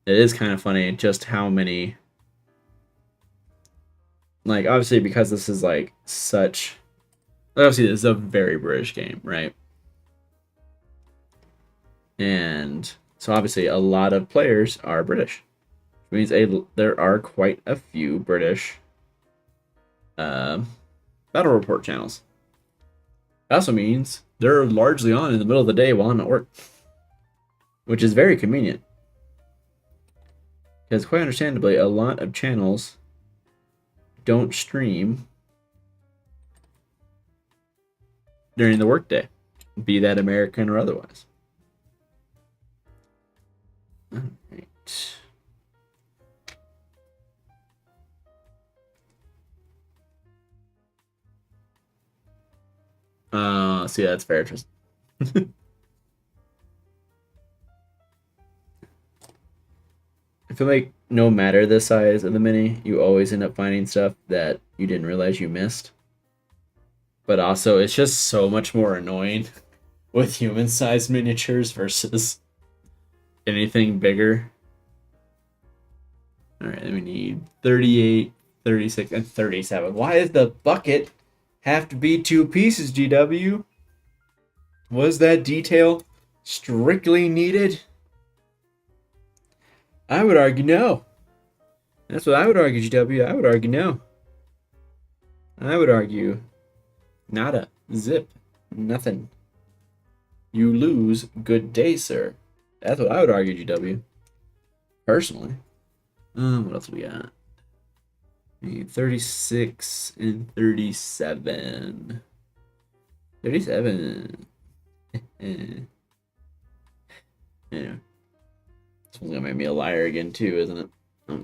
it is kind of funny just how many, like, obviously because this is like obviously this is a very British game, right? And so obviously a lot of players are British, which means there are quite a few British battle report channels. It also means they're largely on in the middle of the day while I'm at work, which is very convenient. Because quite understandably, a lot of channels don't stream during the workday, be that American or otherwise. All right. See, that's fair, Tristan. I feel like no matter the size of the mini, you always end up finding stuff that you didn't realize you missed. But also, it's just so much more annoying with human-sized miniatures versus anything bigger. Alright, then we need 38, 36, and 37. Why does the bucket have to be 2 pieces, GW? Was that detail strictly needed? I would argue no. That's what I would argue, GW. I would argue no. I would argue nada, zip, nothing. You lose, good day, sir. That's what I would argue, GW. Personally. What else we got? We need 36 and 37. 37. Anyway. This one's gonna make me a liar again too, isn't it?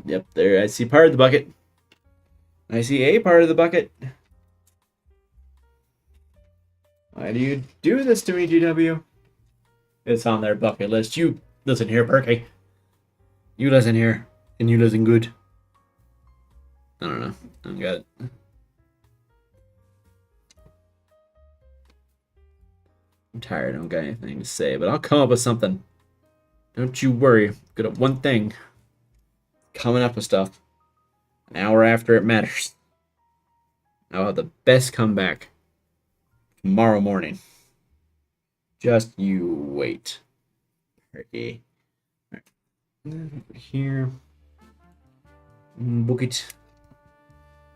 Yep, there. I see part of the bucket. I see a part of the bucket. Why do you do this to me, GW? It's on their bucket list. You listen here, Perky. You listen here, and you listen good. I don't know. I got it. I'm tired. I don't got anything to say, but I'll come up with something. Don't you worry. Good at one thing. Coming up with stuff. An hour after it matters. I'll have the best comeback tomorrow morning. Just you wait. Okay. Alright. Over here. Book it.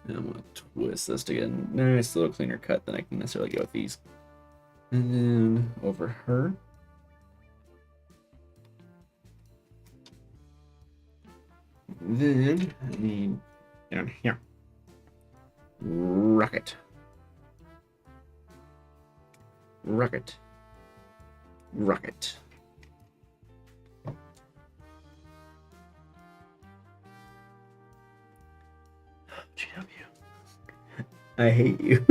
And I'm gonna twist this to get a nice little cleaner cut than I can necessarily get with these. And then over her. Then I need down here. Rocket. Rocket. Rocket. GW. I hate you.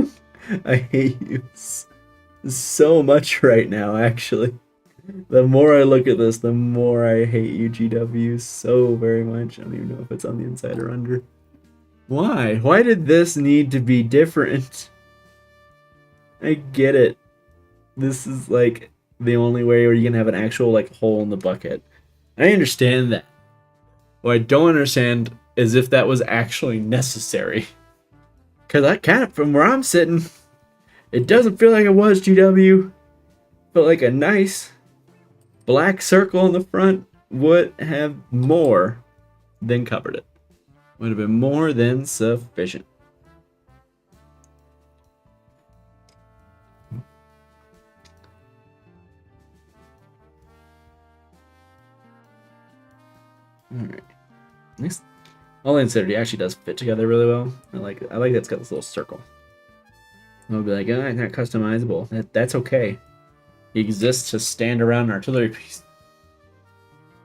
I hate you so much right now, actually. The more I look at this, the more I hate you, GW, so very much. I don't even know if it's on the inside or under. Why? Why did this need to be different? I get it. This is like the only way where you can have an actual like hole in the bucket. I understand that. What I don't understand is if that was actually necessary. Because I kind of, from where I'm sitting, it doesn't feel like it was, GW. Felt like a nice black circle in the front would have more than covered it. Would have been more than sufficient. Alright. Next. All Insanity actually does fit together really well. I like that it's got this little circle. I'll be like, oh, it's not customizable. That's okay. It exists to stand around an artillery piece.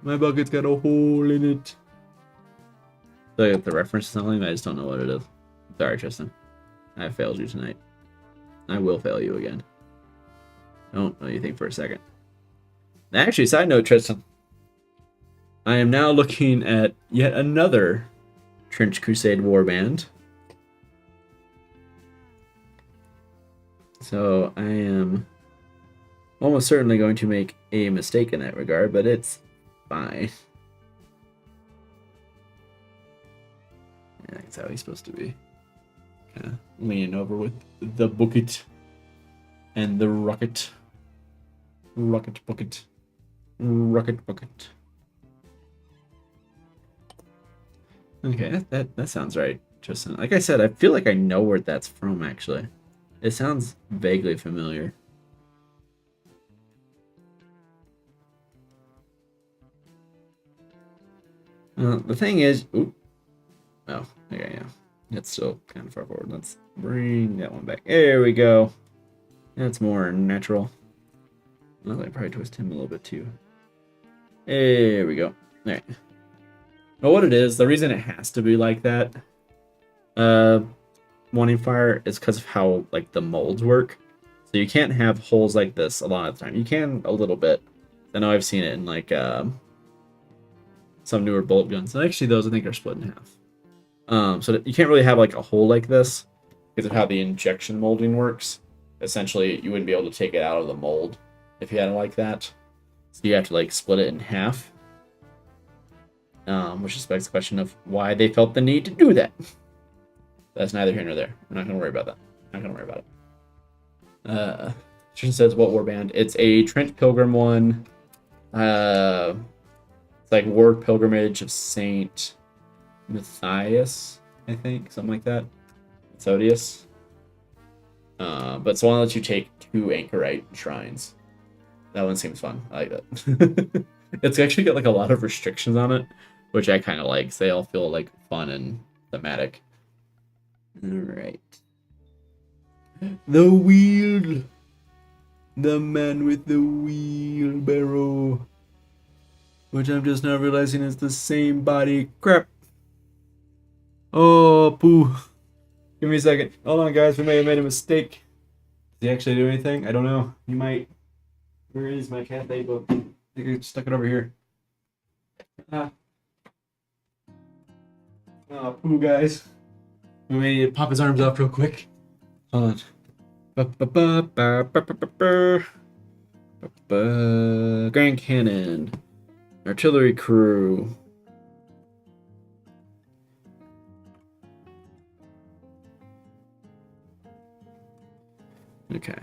My bucket's got a hole in it. I got the reference to something, I just don't know what it is. Sorry, Tristan. I failed you tonight. I will fail you again. Don't know anything for a second. Actually, side note, Tristan. I am now looking at yet another Trench Crusade warband. So I am almost certainly going to make a mistake in that regard, but it's fine. Yeah, that's how he's supposed to be. Kind of leaning over with the bucket and the rocket. Rocket bucket. Rocket bucket. Okay, that sounds right, Tristan. Like I said, I feel like I know where that's from, actually. It sounds vaguely familiar. The thing is... Ooh. Oh, okay, yeah. It's still kind of far forward. Let's bring that one back. There we go. That's more natural. Well, I probably twist him a little bit, too. There we go. Alright. Well, what it is, the reason it has to be like that, wanting fire, is because of how like the molds work. So you can't have holes like this a lot of the time. You can a little bit. I know I've seen it in like some newer bolt guns. And actually, those I think are split in half. So you can't really have like a hole like this because of how the injection molding works. Essentially, you wouldn't be able to take it out of the mold if you had it like that. So you have to like split it in half. Which just begs the question of why they felt the need to do that. That's neither here nor there. I'm not going to worry about that. I'm not going to worry about it. Tristan says, what warband? It's a Trent Pilgrim one. It's like War Pilgrimage of Saint Matthias, I think. Something like that. Methodius. But it's one that lets you take 2 anchorite shrines. That one seems fun. I like that. It's actually got like a lot of restrictions on it, which I kind of like. So they all feel like fun and thematic. Alright. The wheel. The man with the wheelbarrow. Which I'm just now realizing is the same body. Crap. Oh, poo. Give me a second. Hold on, guys. We may have made a mistake. Does he actually do anything? I don't know. He might. Where is my Cathay book? I think I stuck it over here. Oh, poo, guys. We may need to pop his arms up real quick. Hold on. Grand Cannon. Artillery crew. Okay.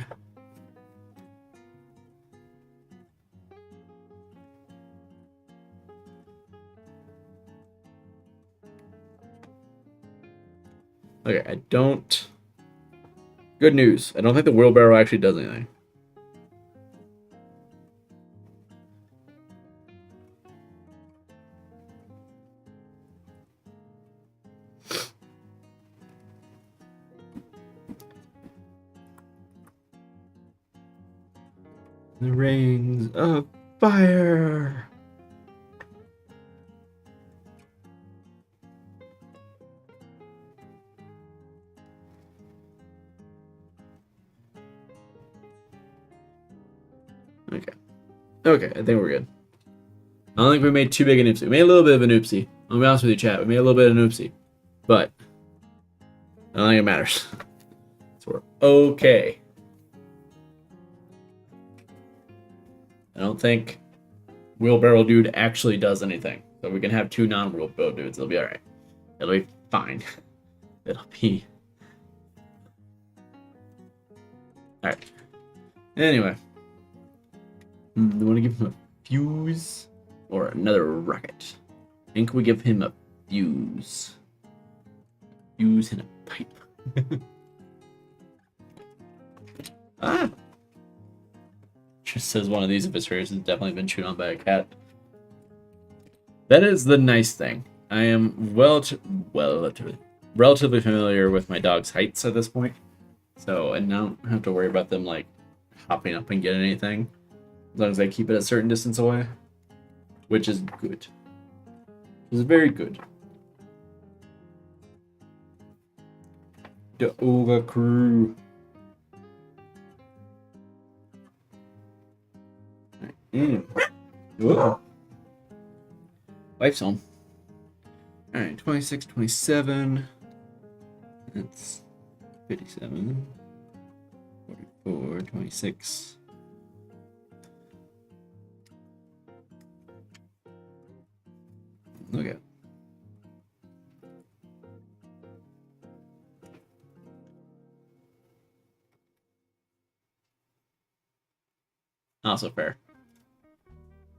Okay, I don't... Good news. I don't think the wheelbarrow actually does anything. The rings of fire. Okay. Okay, I think we're good. I don't think we made too big an oopsie. We made a little bit of an oopsie. I'll be honest with you, chat. We made a little bit of an oopsie. But I don't think it matters. So we're okay. I don't think wheelbarrow dude actually does anything. So we can have two non-wheelbarrow dudes. It'll be alright. It'll be fine. It'll be... Alright. Anyway. I want to give him a fuse or another rocket. I think we give him a fuse. Fuse and a pipe. Ah! Just says one of these of his fingers has definitely been chewed on by a cat. That is the nice thing. I am relatively familiar with my dog's heights at this point. So I don't have to worry about them like hopping up and getting anything. As long as I keep it a certain distance away. Which is good. It's very good. The Ogre crew. Whoa. Wife's home. Alright, 26, 27. That's 57. 44, 26. Look at. Also fair.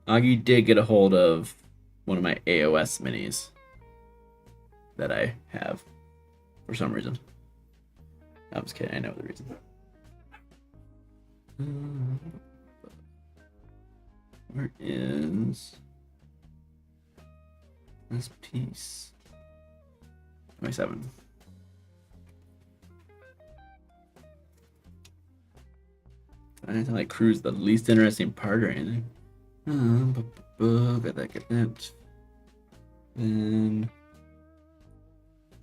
Augie did get a hold of one of my AOS minis that I have for some reason. I'm just kidding, I know the reason. Where is this piece? 27. I didn't like crew's the least interesting part or anything. Get that. Then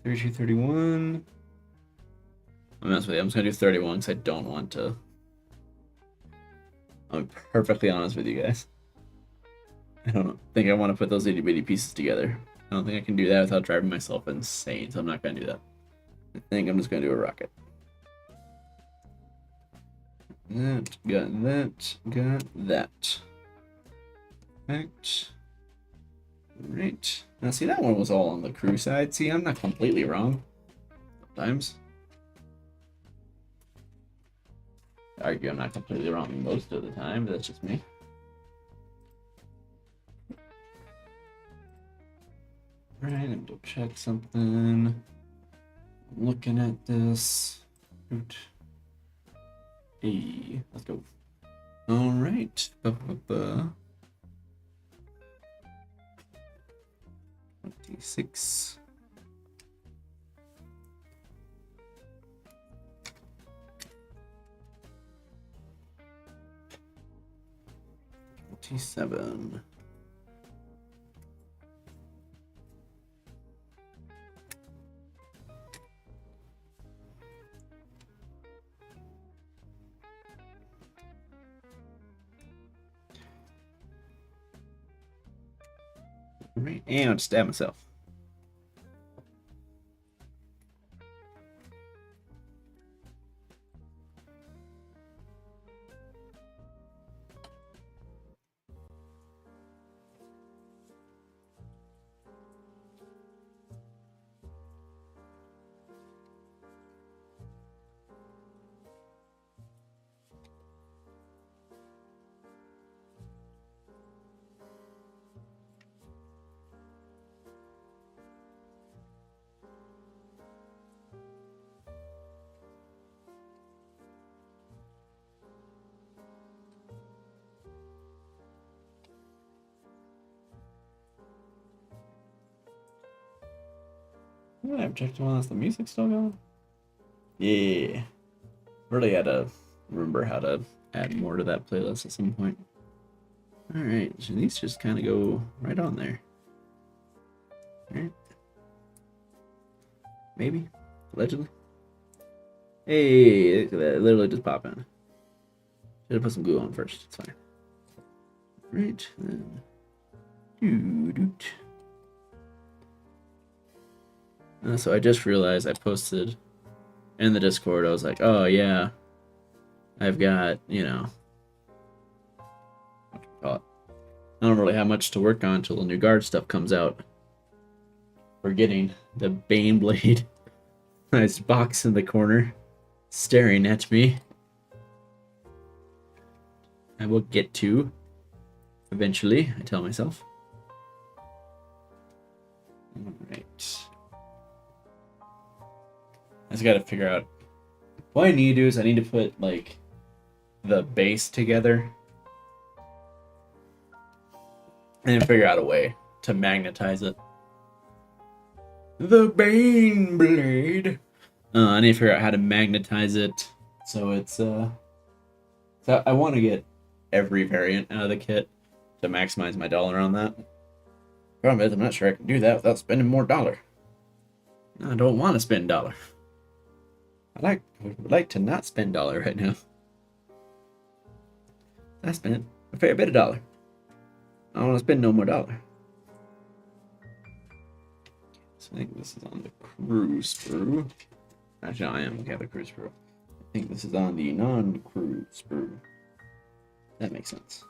32, 31. I'm honest with you, I'm just gonna do 31 because I don't want to. I'm perfectly honest with you guys. I don't think I want to put those itty bitty pieces together. I don't think I can do that without driving myself insane, so I'm not gonna do that. I think I'm just gonna do a rocket. Got that. Perfect. Right. Now see, that one was all on the crew side. See, I'm not completely wrong. Sometimes. I argue I'm not completely wrong most of the time, but that's just me. Right, I'm gonna check something. I'm looking at this. Hey, let's go. All right. 26. $27. Right, and I'll stab myself. I've checked on this. The music's still going. Yeah. Really had to remember how to add more to that playlist at some point. Alright, so these just kind of go right on there. Alright. Maybe. Allegedly. Hey, that literally just pop in. Should have put some glue on first. It's fine. Right then. So I just realized I posted in the Discord. I was like, oh yeah, I've got, you know, what do you call it? I don't really have much to work on until the new guard stuff comes out. Forgetting the Baneblade. Nice box in the corner, staring at me. I will get to eventually, I tell myself. Alright. I just gotta figure out what I need to do is I need to put like the base together and then figure out a way to magnetize it. The Baneblade. I need to figure out how to magnetize it so it's so I want to get every variant out of the kit to maximize my dollar on that. Problem is, I'm not sure I can do that without spending more dollar. I don't want to spend dollar. I would like to not spend dollar right now. I spent a fair bit of dollar. I don't want to spend no more dollar. So I think this is on the crew sprue. Actually, no, I am looking at the crew sprue. I think this is on the non-crew sprue. That makes sense.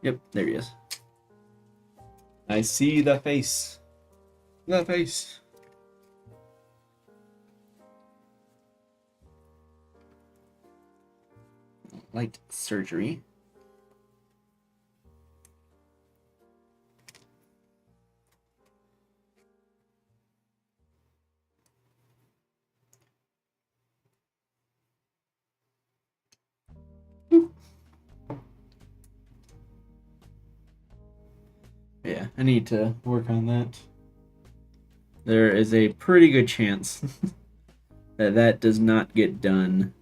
Yep, there he is. I see the face. The face. Light surgery. Yeah, I need to work on that. There is a pretty good chance that that does not get done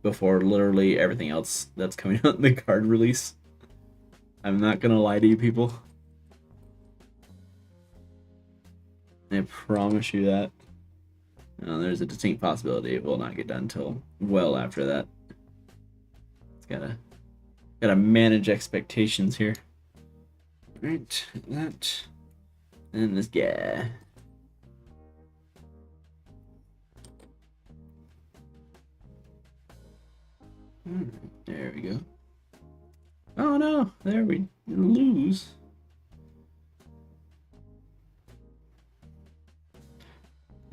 before literally everything else that's coming out in the card release. I'm not gonna lie to you people. I promise you that. There's a distinct possibility it will not get done until well after that. It's gotta manage expectations here. Right, that, and this guy. There we go. Oh no, there we lose.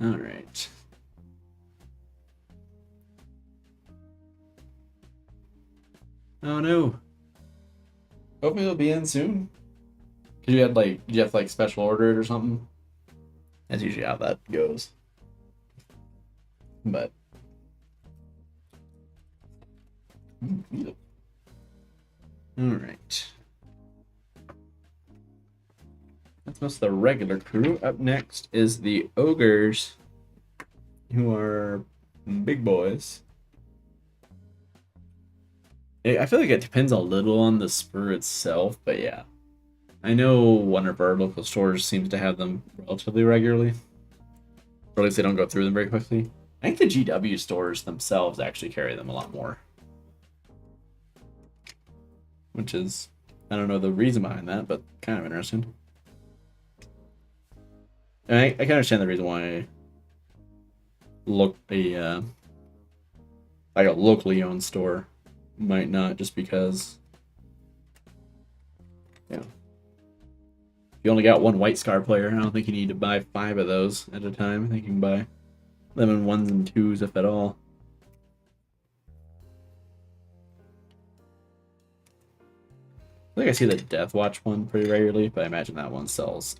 All right. Oh no. Hopefully it'll be in soon. Cause you had like, did you have to like special order it or something? That's usually how that goes. But all right. That's most of the regular crew. Up next is the ogres, who are big boys. I feel like it depends a little on the sprue itself, but yeah. I know one of our local stores seems to have them relatively regularly. Or at least they don't go through them very quickly. I think the GW stores themselves actually carry them a lot more. Which is, I don't know the reason behind that, but kind of interesting. And I can understand the reason why like a locally owned store might not, just because, yeah. If you only got one White Scar player, I don't think you need to buy 5 of those at a time. I think you can buy them in 1s and 2s, if at all. I think I see the Death Watch one pretty regularly, but I imagine that one sells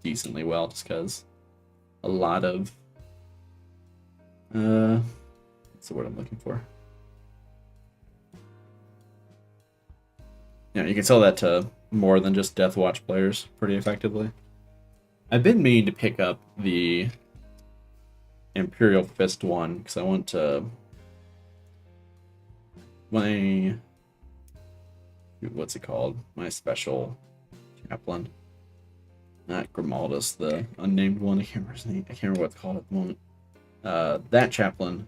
decently well, just because a lot of what's the word I'm looking for? Yeah, you can sell that to more than just Death Watch players pretty effectively. I've been meaning to pick up the Imperial Fist one because I want to my what's it called? My special chaplain. Not Grimaldus, the unnamed one. I can't remember his name. I can't remember what it's called at the moment. That chaplain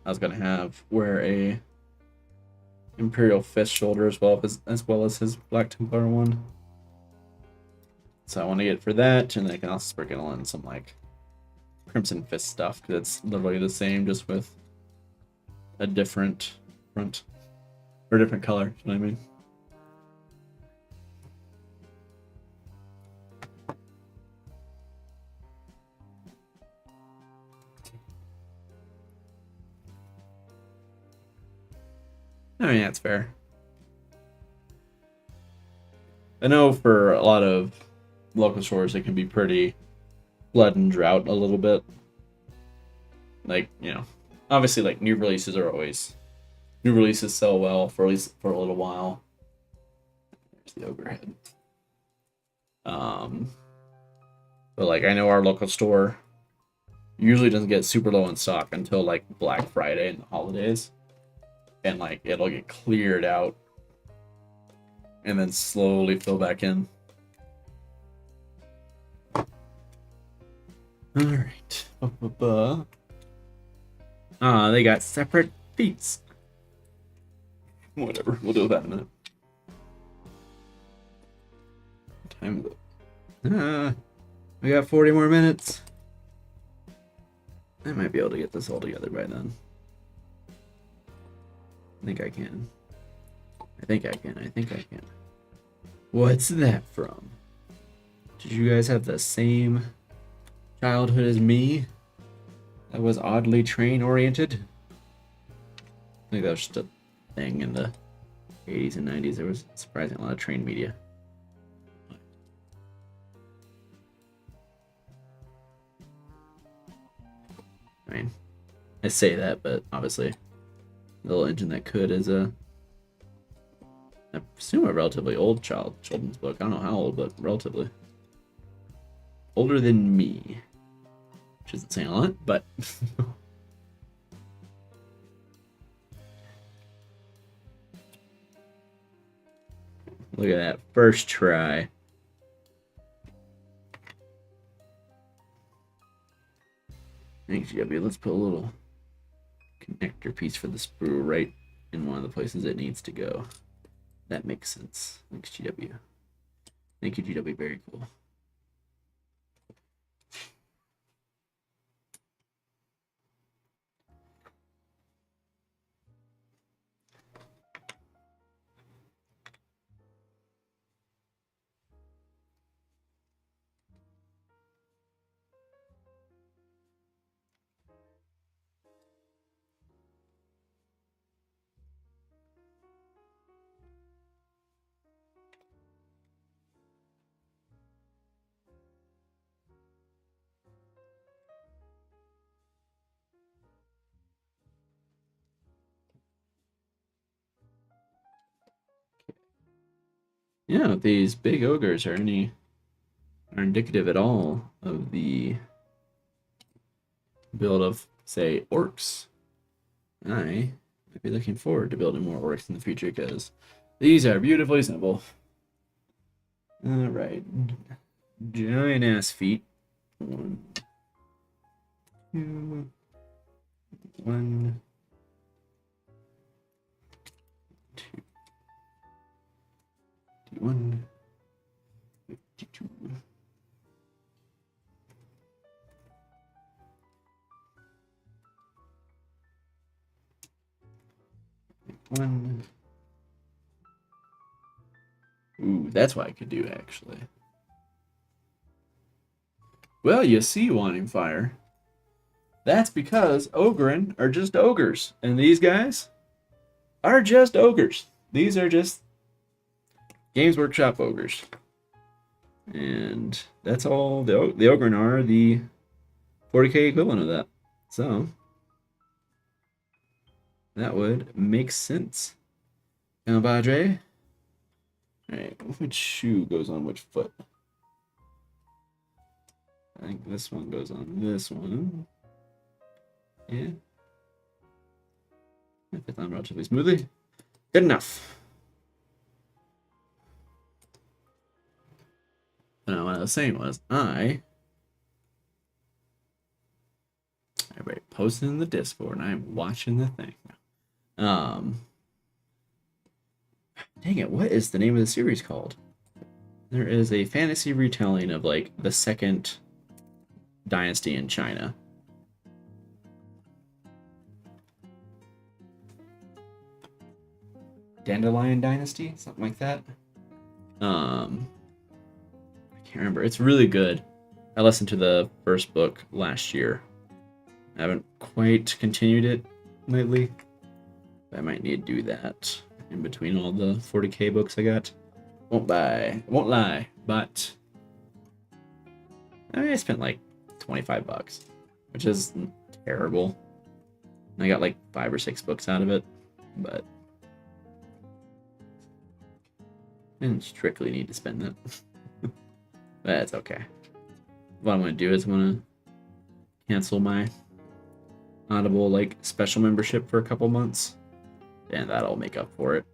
I was gonna have wear a Imperial Fist shoulder as well as his Black Templar one. So I want to get it for that, and I can also sprinkle in some like Crimson Fist stuff because it's literally the same, just with a different front or different color. You know what I mean? I mean, that's fair. I know for a lot of local stores, it can be pretty blood and drought a little bit. Like, you know, obviously, like, new releases sell well for at least for a little while. There's the ogre head. But like, I know our local store usually doesn't get super low in stock until like Black Friday and the holidays. And like it'll get cleared out and then slowly fill back in. Alright. They got separate feats. Whatever, we'll do that in a minute. What time is it? We got 40 more minutes. I might be able to get this all together by then. I think I can. I think I can. What's that from? Did you guys have the same childhood as me? That was oddly train-oriented? I think that was just a thing in the 80s and 90s. There was surprisingly a lot of train media. I mean, I say that, but obviously the little engine that could is I assume a relatively old children's book. I don't know how old, but relatively older than me, which isn't saying a lot, but look at that first try. Thanks, GW. Let's put a little connector piece for the sprue right in one of the places it needs to go. That makes sense. Thanks, GW. Thank you, GW. Very cool. Yeah, these big ogres are indicative at all of the build of, say, orcs. I might be looking forward to building more orcs in the future because these are beautifully simple. Alright. Giant ass feet. 1, 2, 1, 2. 51, 52. One. Ooh, that's what I could do, actually. Well, you see, Wanting Fire. That's because Ogren are just ogres. And these guys are just ogres. These are just Games Workshop ogres. And that's all the Ogren are, the 40k equivalent of that. So that would make sense. Compadre, Alright, which shoe goes on which foot? I think this one goes on this one. Yeah. It fits on relatively smoothly. Good enough. Now, what I was saying was, I already posted in the Discord, and I'm watching the thing. Dang it, what is the name of the series called? There is a fantasy retelling of, like, the second dynasty in China. Dandelion Dynasty? Something like that. I can't remember. It's really good. I listened to the first book last year. I haven't quite continued it lately. I might need to do that in between all the 40k books I got. Won't lie, but I spent like $25, which is terrible. I got like 5 or 6 books out of it, but I didn't strictly need to spend that. That's okay. What I'm going to do is I'm going to cancel my Audible like special membership for a couple months, and that'll make up for it.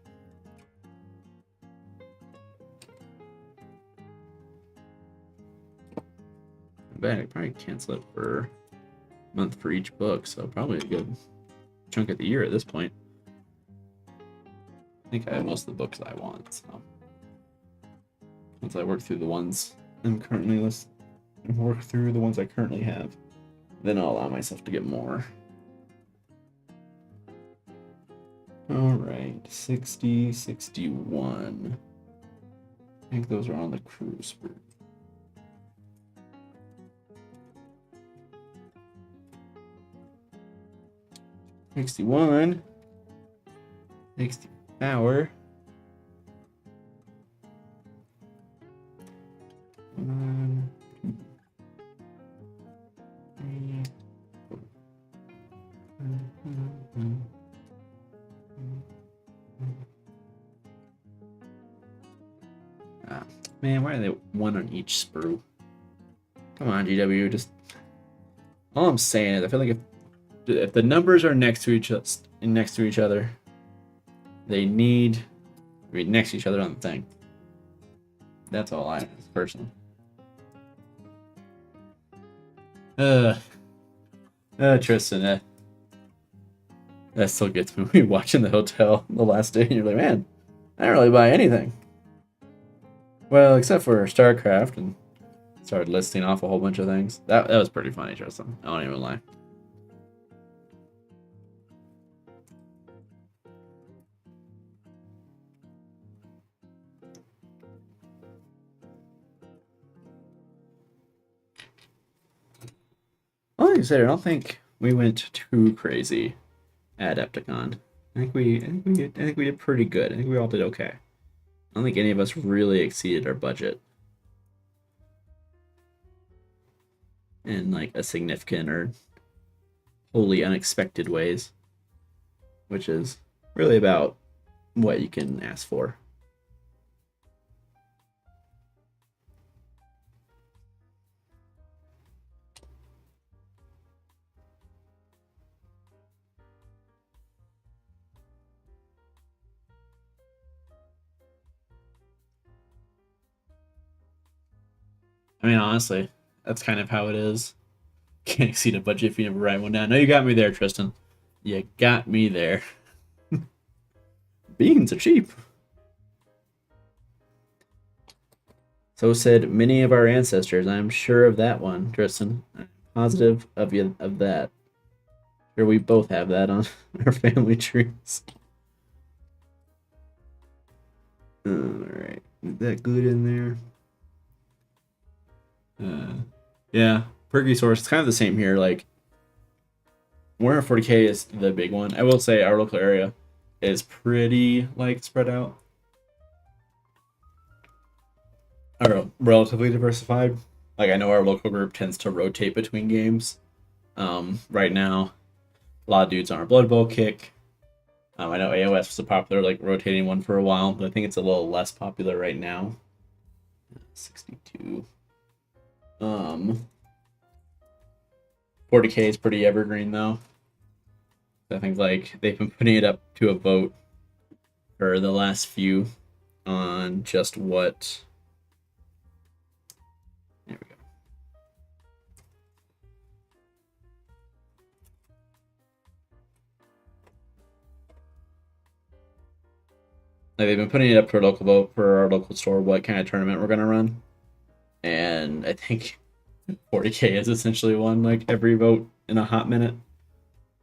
I bet I'd probably cancel it for a month for each book, so probably a good chunk of the year at this point. I think I have most of the books I want, so once I work through the ones I'm currently I currently have, then I'll allow myself to get more. Alright, 60, 61. I think those are on the cruise route. $61, 60 power. 1, 2, 3, 4. Ah, man, why are they one on each sprue? Come on, GW, just all I'm saying is I feel like if the numbers are next to each other, they need to be next to each other on the thing. That's all I know, personally. Tristan, that still gets me. We watching the hotel the last day, and you're like, man, I don't really buy anything. Well, except for StarCraft, and started listing off a whole bunch of things. That was pretty funny, Tristan. I don't even lie. Like I said, I don't think we went too crazy at Adepticon. I think we did pretty good. I think we all did okay. I don't think any of us really exceeded our budget in like a significant or wholly unexpected ways, which is really about what you can ask for. I mean, honestly, that's kind of how it is. Can't exceed a budget if you never write one down. No, you got me there, Tristan. You got me there. Beans are cheap. So said many of our ancestors. I'm sure of that one, Tristan. I'm positive of that. Sure, we both have that on our family trees. Alright. Is that good in there? Yeah, Perky Source. It's kind of the same here. Like, Warhammer 40k is the big one. I will say our local area is pretty like spread out, or relatively diversified. Like, I know our local group tends to rotate between games. Right now, a lot of dudes on our Blood Bowl kick. I know AOS was a popular, like, rotating one for a while, but I think it's a little less popular right now. 62. 40K is pretty evergreen, though. I think, like, they've been putting it up to a vote for the last few on just what... There we go. Like, they've been putting it up to a local vote for our local store, what kind of tournament we're going to run. And I think 40K is essentially won, like, every vote in a hot minute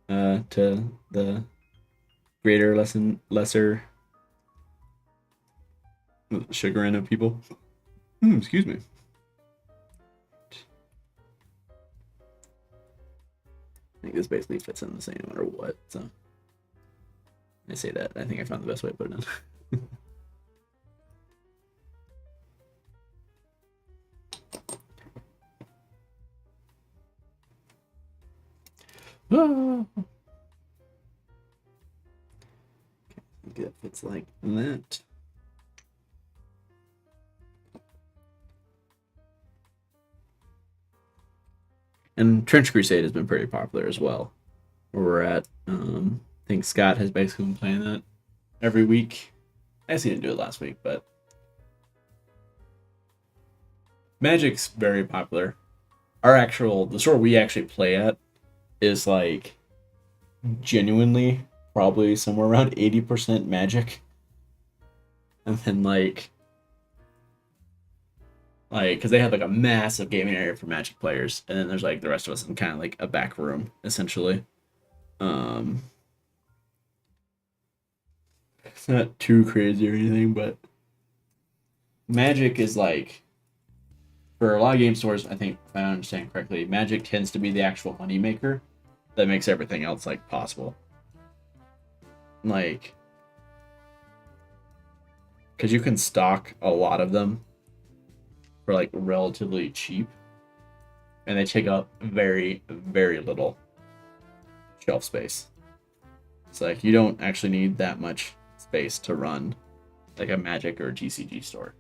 to the greater, lesser chagrin of people. Excuse me. I think this basically fits in the same no matter what, so I say that. I think I found the best way to put it in. I think that fits like that. And Trench Crusade has been pretty popular as well. Where we're at, I think Scott has basically been playing that every week. I guess he didn't do it last week, but Magic's very popular. The store we actually play at is like genuinely probably somewhere around 80% Magic, and then like because they have like a massive gaming area for Magic players, and then there's like the rest of us in kind of like a back room essentially. It's not too crazy or anything, but Magic is like, for a lot of game stores, I think, if I understand correctly, Magic tends to be the actual moneymaker that makes everything else like possible. Like, because you can stock a lot of them for like relatively cheap, and they take up very, very little shelf space. It's like you don't actually need that much space to run like a Magic or a TCG store.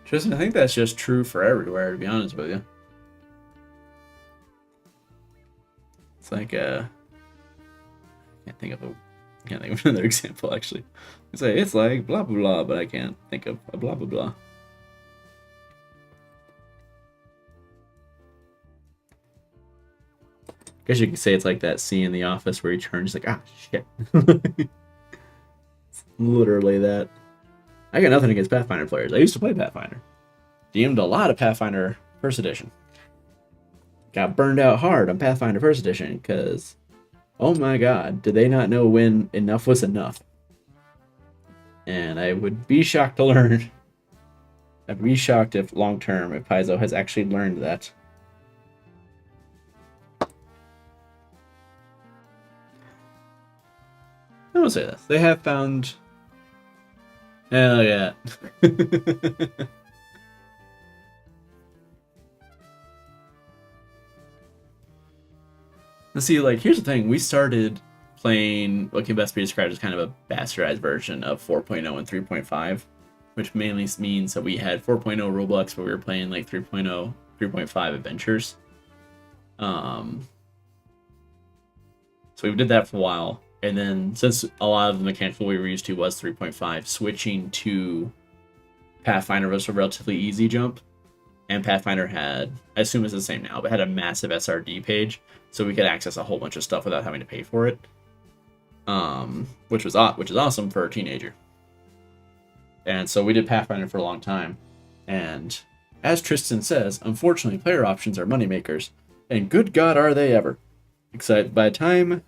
Tristan, I think that's just true for everywhere, to be honest with you. It's like I can't think of another example actually. It's like blah blah blah, but I can't think of a blah blah blah. I guess you could say it's like that scene in The Office where he turns like, shit. It's literally that. I got nothing against Pathfinder players. I used to play Pathfinder. DM'd a lot of Pathfinder First Edition. Got burned out hard on Pathfinder First Edition because, oh my god, did they not know when enough was enough? And I would be shocked to learn. I'd be shocked if long term, if Paizo has actually learned that. I will say this. They have found... Hell yeah. Let's see, like, here's the thing. We started playing what can best be described as kind of a bastardized version of 4.0 and 3.5, which mainly means that we had 4.0 rulebooks, but we were playing like 3.0, 3.5 adventures. So we did that for a while. And then, since a lot of the mechanical we were used to was 3.5, switching to Pathfinder was a relatively easy jump. And Pathfinder had, I assume it's the same now, but had a massive SRD page, so we could access a whole bunch of stuff without having to pay for it. Which is awesome for a teenager. And so we did Pathfinder for a long time. And as Tristan says, unfortunately, player options are moneymakers. And good God, are they ever. Except by the time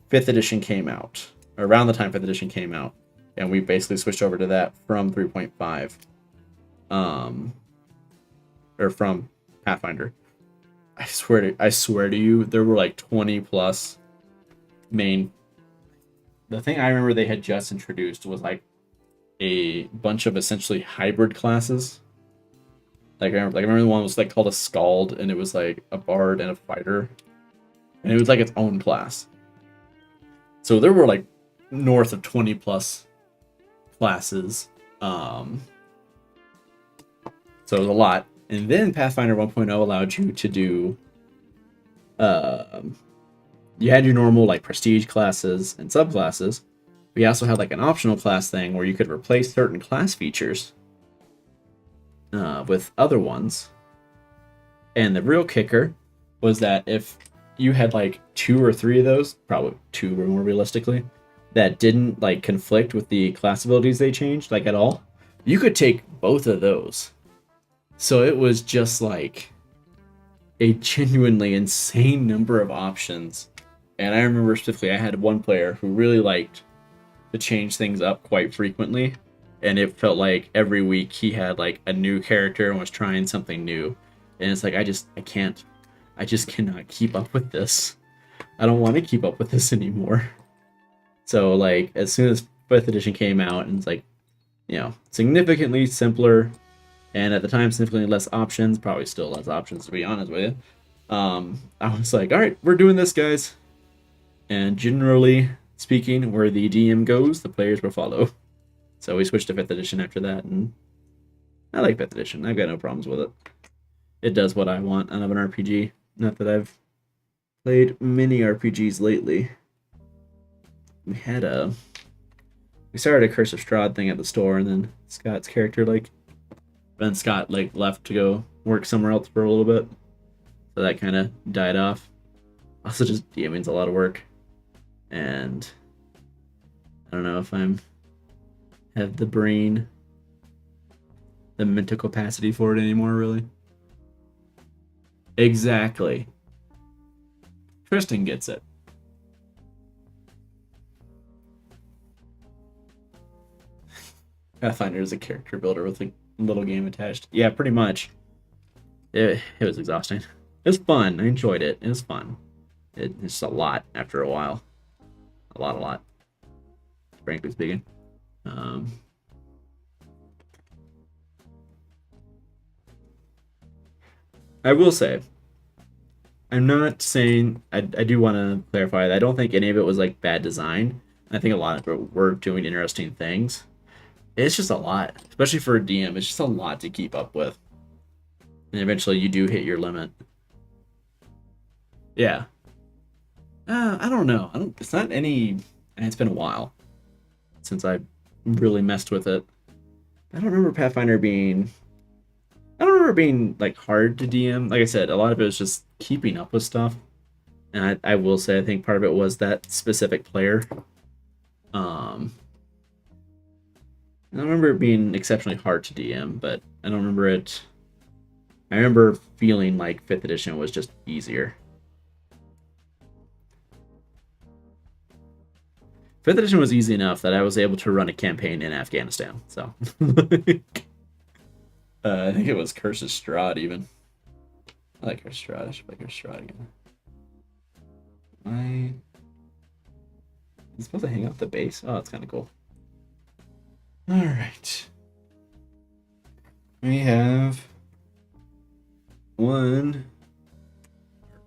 5th edition came out, or around the time 5th edition came out, and we basically switched over to that from 3.5, or from Pathfinder. I swear to you, there were like 20 plus main. The thing I remember they had just introduced was like a bunch of essentially hybrid classes. I remember the one was like called a Scald, and it was like a bard and a fighter, and it was like its own class. So there were like north of 20 plus classes. So it was a lot. And then Pathfinder 1.0 allowed you to do, you had your normal like prestige classes and subclasses. But you also had like an optional class thing where you could replace certain class features with other ones. And the real kicker was that if you had like 2 or 3 of those, probably 2 more realistically, that didn't like conflict with the class abilities they changed like at all, you could take both of those. So it was just like a genuinely insane number of options. And I remember specifically I had one player who really liked to change things up quite frequently, and it felt like every week he had like a new character and was trying something new. And it's like I just cannot keep up with this. I don't want to keep up with this anymore. So like as soon as 5th edition came out, and it's like, you know, significantly simpler, and at the time significantly less options, probably still less options to be honest with you. I was like, all right, we're doing this, guys. And generally speaking, where the DM goes, the players will follow. So we switched to 5th edition after that, and I like 5th edition. I've got no problems with it. It does what I want out of an RPG. Not that I've played many RPGs lately. We started a Curse of Strahd thing at the store, and then Scott's character Scott left to go work somewhere else for a little bit. So that kind of died off. Also, just DMing's a lot of work. And I don't know if have the brain, the mental capacity for it anymore, really. Exactly. Tristan gets it. Pathfinder is a character builder with a little game attached. Yeah, pretty much. It was exhausting. It was fun. I enjoyed it. It was fun. It's just a lot after a while. A lot. Frankly speaking. I will say, I'm not saying, I do want to clarify that I don't think any of it was like bad design. I think a lot of it were doing interesting things. It's just a lot, especially for a DM. It's just a lot to keep up with. And eventually you do hit your limit. Yeah. I don't know. It's not any, and it's been a while since I really messed with it. I don't remember Pathfinder being like hard to DM. Like I said, a lot of it was just keeping up with stuff. And I will say, I think part of it was that specific player. I don't remember it being exceptionally hard to DM, but I don't remember it. I remember feeling like 5th edition was just easier. 5th edition was easy enough that I was able to run a campaign in Afghanistan. So I think it was Curse of Strahd even. I like Curse of Strahd. I should play Curse of Strahd again. I'm supposed to hang out the base? Oh, that's kind of cool. Alright. We have one.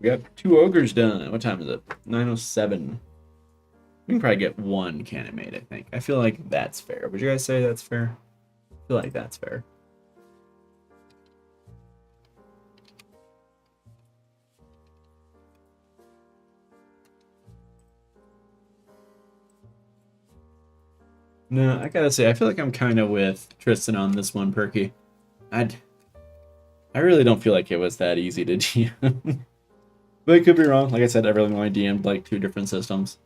We got 2 ogres done. What time is it? 9:07. We can probably get 1 cannon made, I think. I feel like that's fair. Would you guys say that's fair? I feel like that's fair. No, I gotta say, I feel like I'm kind of with Tristan on this one, Perky. I really don't feel like it was that easy to DM. But it could be wrong. Like I said, I really only DM'd like 2 different systems.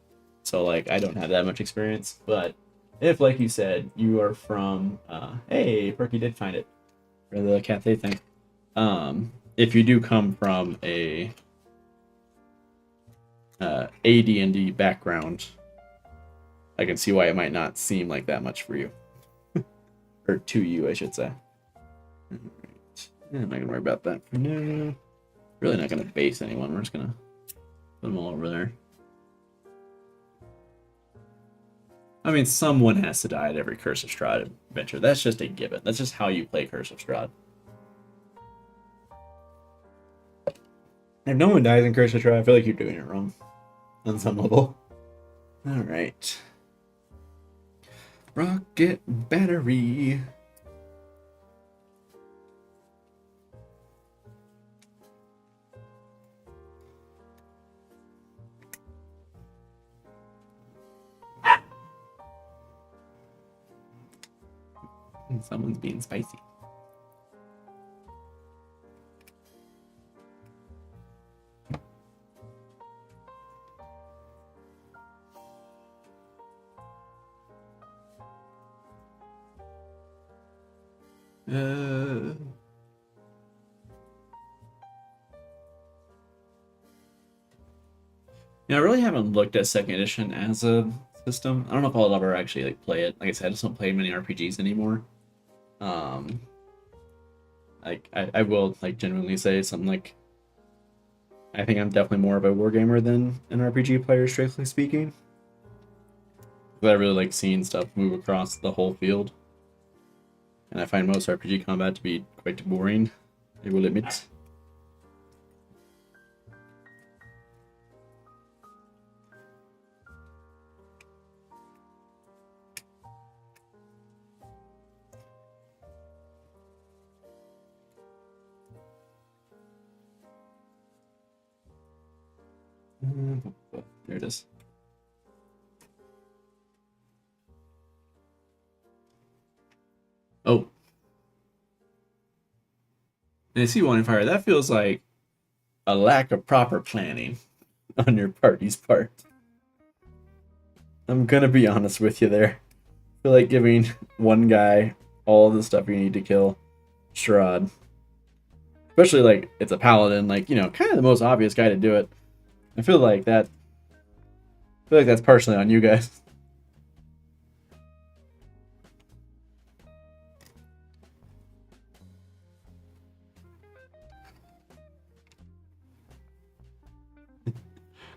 So like I don't have that much experience. But if, like you said, you are from hey, Perky did find it. For the Cathay thing. If you do come from a AD&D background, I can see why it might not seem like that much for you. Or to you, I should say. Alright. Yeah, I'm not gonna worry about that for now. Really not gonna base anyone. We're just gonna put them all over there. I mean, someone has to die at every Curse of Strahd adventure. That's just a given. That's just how you play Curse of Strahd. If no one dies in Curse of Strahd, I feel like you're doing it wrong on some level. All right. Rocket battery. Someone's being spicy. I really haven't looked at second edition as a system. I don't know if I'll ever actually like play it. Like I said, I just don't play many RPGs anymore. Like I will like genuinely say something like I think I'm definitely more of a wargamer than an RPG player, strictly speaking. But I really like seeing stuff move across the whole field. And I find most RPG combat to be quite boring, I will admit. There it is. Oh. And I see one fire. That feels like a lack of proper planning on your party's part. I'm gonna be honest with you there. I feel like giving one guy all the stuff you need to kill Strahd. Especially like it's a paladin, like, you know, kind of the most obvious guy to do it. I feel like that's partially on you guys.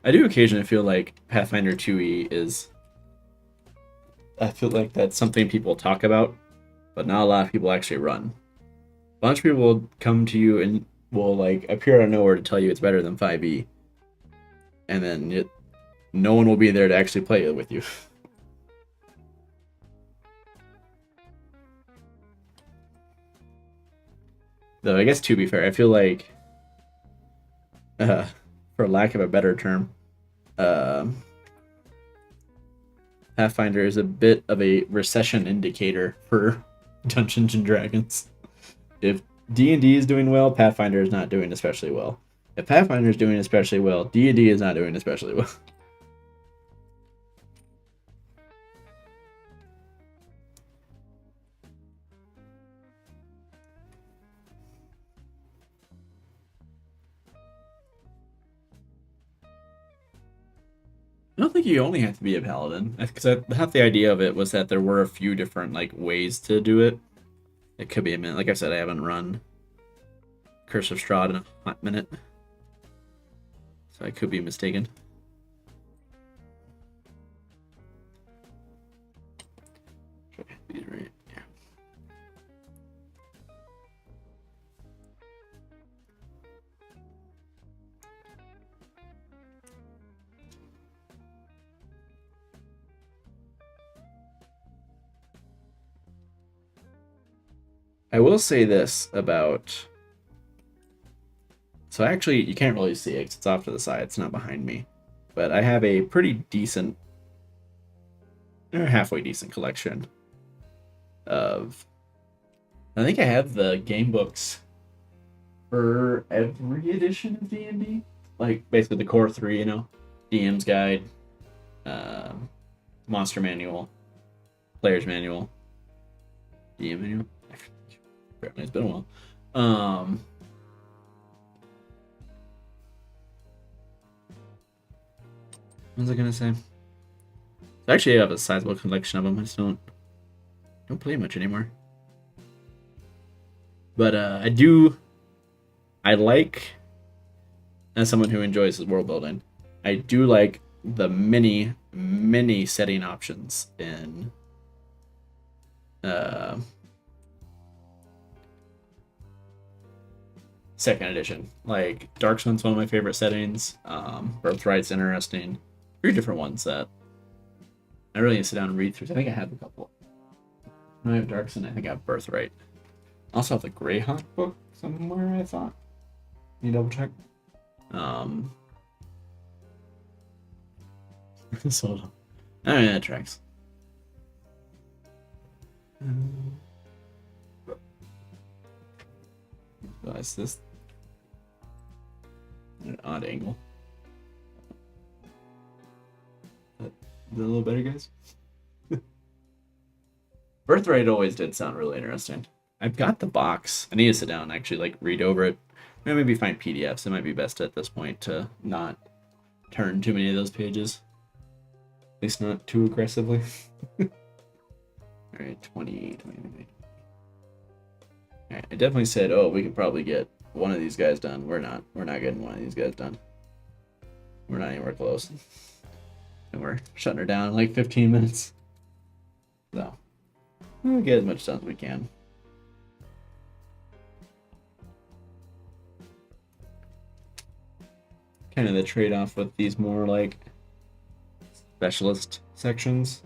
I do occasionally feel like Pathfinder 2e is... I feel like that's something people talk about, but not a lot of people actually run. A bunch of people will come to you and will like appear out of nowhere to tell you it's better than 5e. And then no one will be there to actually play it with you. Though I guess to be fair, I feel like, for lack of a better term, Pathfinder is a bit of a recession indicator for Dungeons and Dragons. If D&D is doing well, Pathfinder is not doing especially well. If Pathfinder is doing especially well, D&D is not doing especially well. I don't think you only have to be a paladin, because half the idea of it was that there were a few different like ways to do it. It could be a minute. Like I said, I haven't run Curse of Strahd in a hot minute, so I could be mistaken. These right. Yeah. I will say this about... So actually, you can't really see it because it's off to the side. It's not behind me. But I have a pretty decent, or halfway decent collection of... I think I have the game books for every edition of D&D. Like, basically the core 3, you know? DM's Guide, Monster Manual, Player's Manual, DM Manual. Apparently it's been a while. What was I gonna say? Actually, I have a sizable collection of them. I just don't play much anymore. But I like, as someone who enjoys his world building, I do like the many setting options in second edition. Like Dark Sun's one of my favorite settings. Birthright's interesting. Three different ones that I really need to sit down and read through. I think I have a couple. I have Dark Sun. I think I have Birthright. I also have the Greyhawk book somewhere, I thought. You double check. So I mean, that tracks. Realize this at an odd angle. Is that a little better, guys? Birthright always did sound really interesting. I've got the box. I need to sit down and actually like read over it. Maybe find PDFs. It might be best at this point to not turn too many of those pages. At least not too aggressively. Alright, 20. Alright, I definitely said, oh, we could probably get one of these guys done. We're not getting one of these guys done. We're not anywhere close. And we're shutting her down in like 15 minutes. So, we'll get as much done as we can. Kind of the trade-off with these more like specialist sections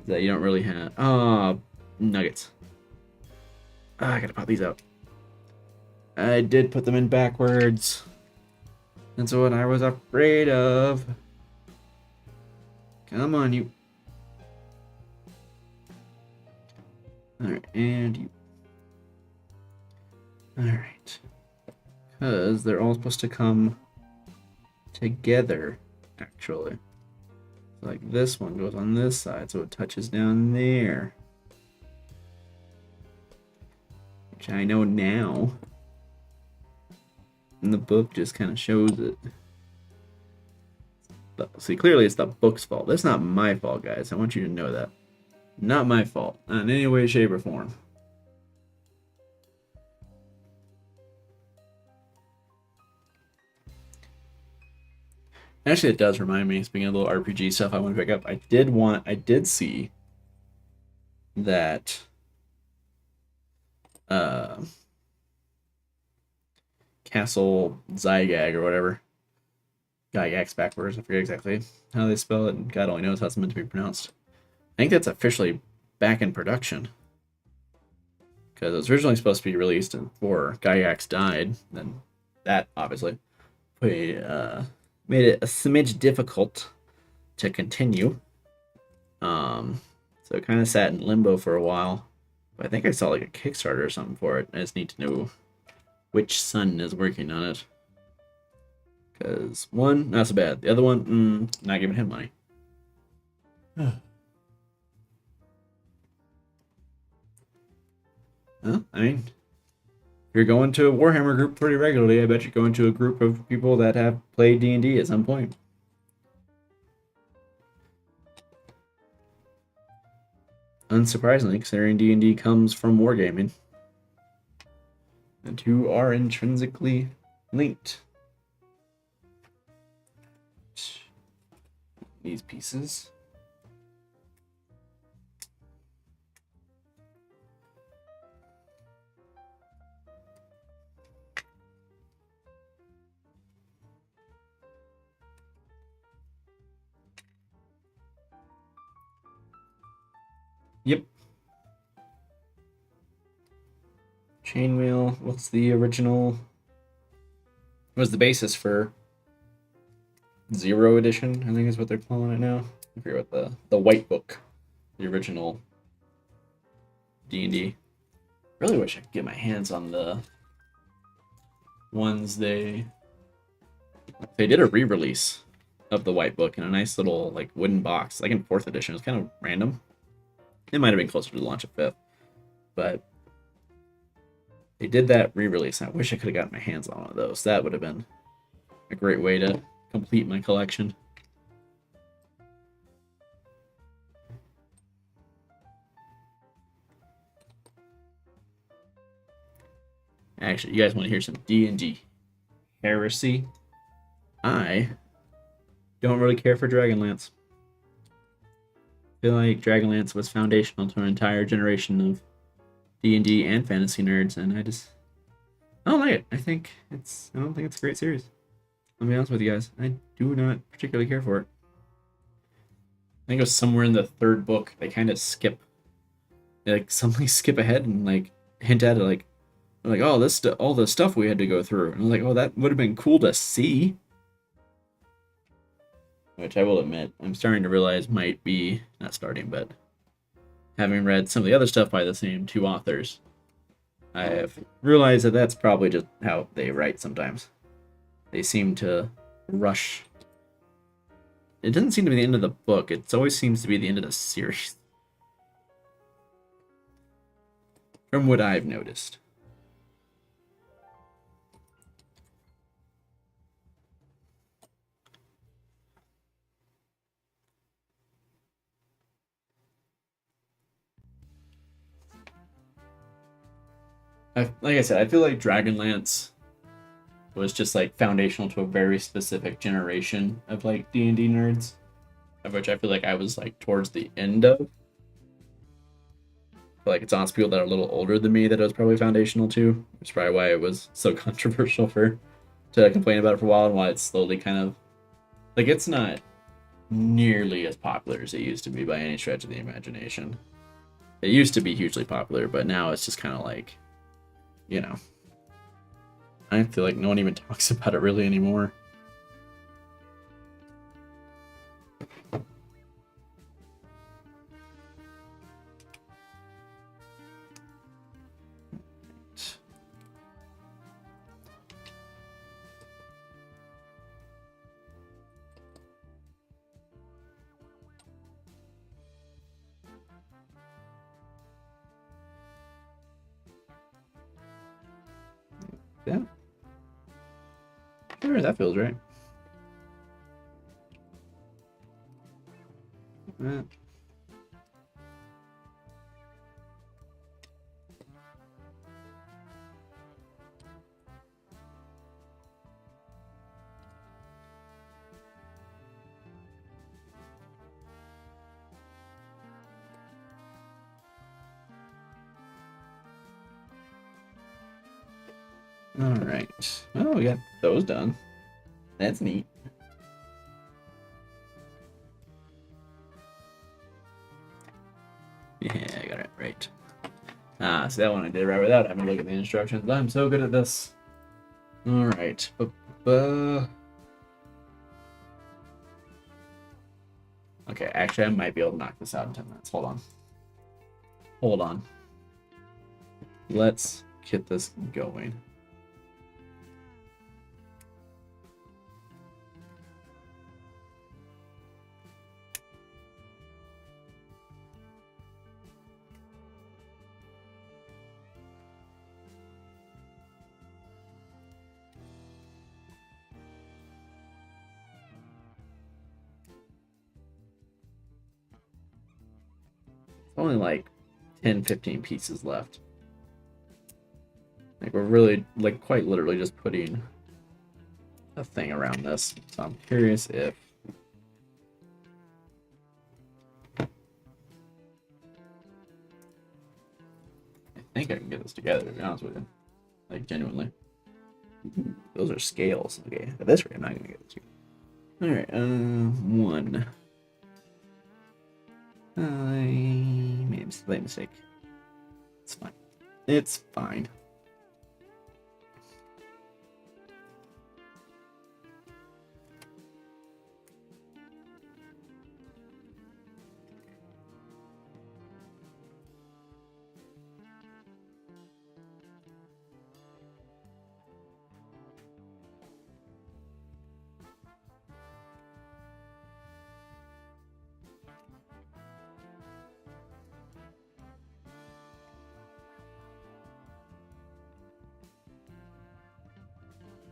is that you don't really have nuggets. I gotta pop these out. I did put them in backwards. That's what I was afraid of. Come on, you. Alright, and you. Alright. Because they're all supposed to come together, actually. So like this one goes on this side, so it touches down there. Which I know now. And the book just kind of shows it. But, see, clearly it's the book's fault. That's not my fault, guys. I want you to know that. Not my fault. Not in any way, shape, or form. Actually, it does remind me, speaking of little RPG stuff I want to pick up, I did see that Castle Zygag or whatever. Gygax backwards, I forget exactly how they spell it, and God only knows how it's meant to be pronounced. I think that's officially back in production. Because it was originally supposed to be released before Gygax died, then that obviously made it a smidge difficult to continue. So it kind of sat in limbo for a while. But I think I saw like a Kickstarter or something for it. I just need to know which son is working on it. Because one, not so bad. The other one, not giving him money. Well, I mean, if you're going to a Warhammer group pretty regularly, I bet you're going to a group of people that have played D&D at some point. Unsurprisingly, considering D&D comes from wargaming. The two are intrinsically linked. These pieces. Yep. Chainmail. What's the original? What was the basis for Zero Edition? I think is what they're calling it now. I forget what the white book, the original D&D. Really wish I could get my hands on the ones they did a re-release of the white book in a nice little like wooden box, like in 4th edition. It was kind of random. It might have been closer to the launch of 5th, but they did that re-release. I wish I could have gotten my hands on one of those. That would have been a great way to complete my collection. Actually, you guys want to hear some D&D heresy? I don't really care for Dragonlance. I feel like Dragonlance was foundational to an entire generation of D&D and fantasy nerds, and I don't like it. I don't think it's a great series. I'll be honest with you guys. I do not particularly care for it. I think it was somewhere in the third book they kind of skip, like suddenly skip ahead and like hint at it, like oh all the stuff we had to go through, and I was like, oh, that would have been cool to see. Which I will admit, I'm starting to realize might be not starting, but having read some of the other stuff by the same two authors, I have realized that that's probably just how they write sometimes. They seem to rush. It doesn't seem to be the end of the book. It always seems to be the end of the series. From what I've noticed. Like I said, I feel like Dragonlance was just like foundational to a very specific generation of like D&D nerds, of which I feel like I was like towards the end of. I feel like it's honest people that are a little older than me that it was probably foundational to. That's probably why it was so controversial to complain about it for a while, and why it's slowly kind of like it's not nearly as popular as it used to be by any stretch of the imagination. It used to be hugely popular, but now it's just kind of like, you know, I feel like no one even talks about it really anymore. Yeah. Sure, that feels right. All right. Oh, we got those done. That's neat. Yeah, I got it right. So that one I did right without having to look at the instructions. I'm so good at this. All right. Okay, actually, I might be able to knock this out in 10 minutes. Hold on. Hold on. Let's get this going. Only like 10-15 pieces left. Like we're really, like, quite literally just putting a thing around this. So I'm curious if I think I can get this together, to be honest with you. Like, genuinely. Those are scales. Okay, at this rate, I'm not gonna get this. Alright, one. I made a slight mistake. It's fine. It's fine.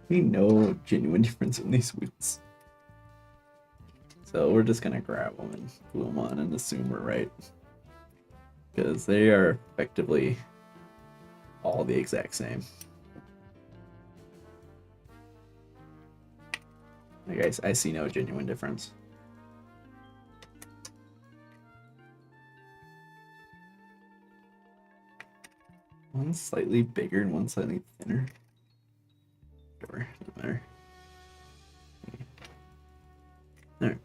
We know genuine difference in these wheels. So we're just gonna grab them and glue them on and assume we're right. Because they are effectively all the exact same. Like I see no genuine difference. One's slightly bigger and one's slightly thinner. Whatever, doesn't matter. Alright.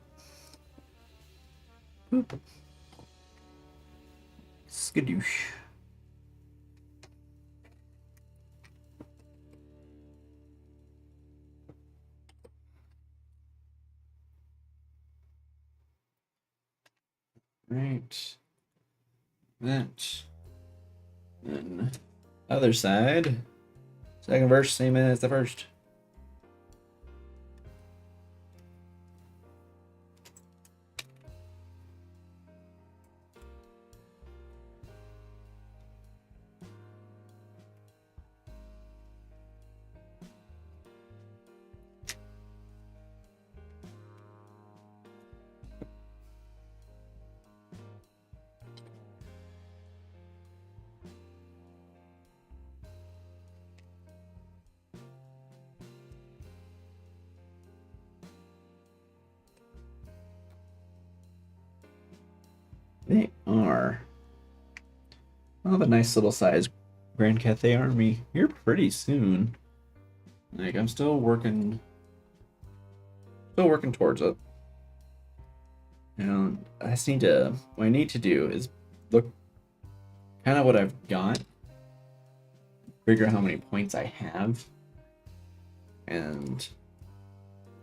Skadoosh. Right. That. Then other side. Second verse, same as the first. They are. I'll have a nice little size Grand Cathay Army here pretty soon. Like, I'm still working towards it. And I just need to, what I need to do is look kind of what I've got, figure out how many points I have, and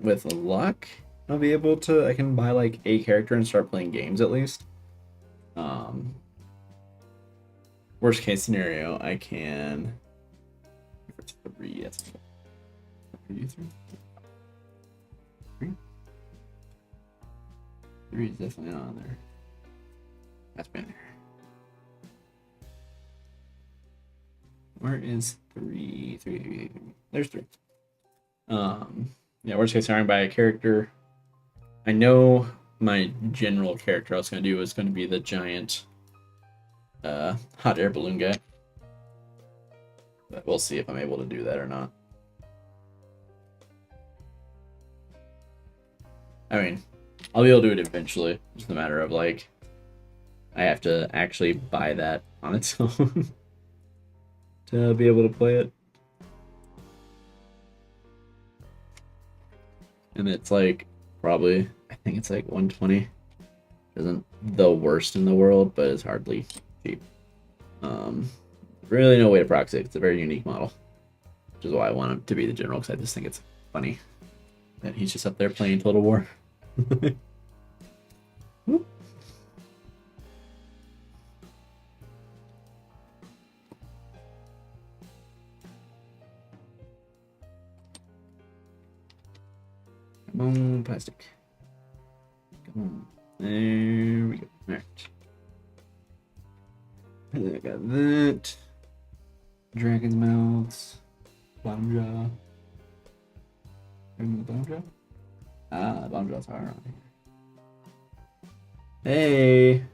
with luck, I'll be able to, I can buy like a character and start playing games at least. Worst case scenario, I can. Three, that's three. Three is definitely not on there. That's better. Where is three? Three. There's three. Yeah, worst case scenario, buy a character. I know my general character I was gonna do is gonna be the giant hot air balloon guy. But we'll see if I'm able to do that or not. I mean, I'll be able to do it eventually. It's just a matter of like, I have to actually buy that on its own to be able to play it. And it's like, probably, I think it's like 120. Isn't the worst in the world, but it's hardly cheap. Really no way to proxy it. It's a very unique model, which is why I want him to be the general, because I just think it's funny that he's just up there playing Total War. Come on, plastic. Come on. There we go. Alright. I got that. Dragon's mouths. Bottom jaw. Bring the bottom jaw? Ah, the bottom jaw's higher on here. Hey!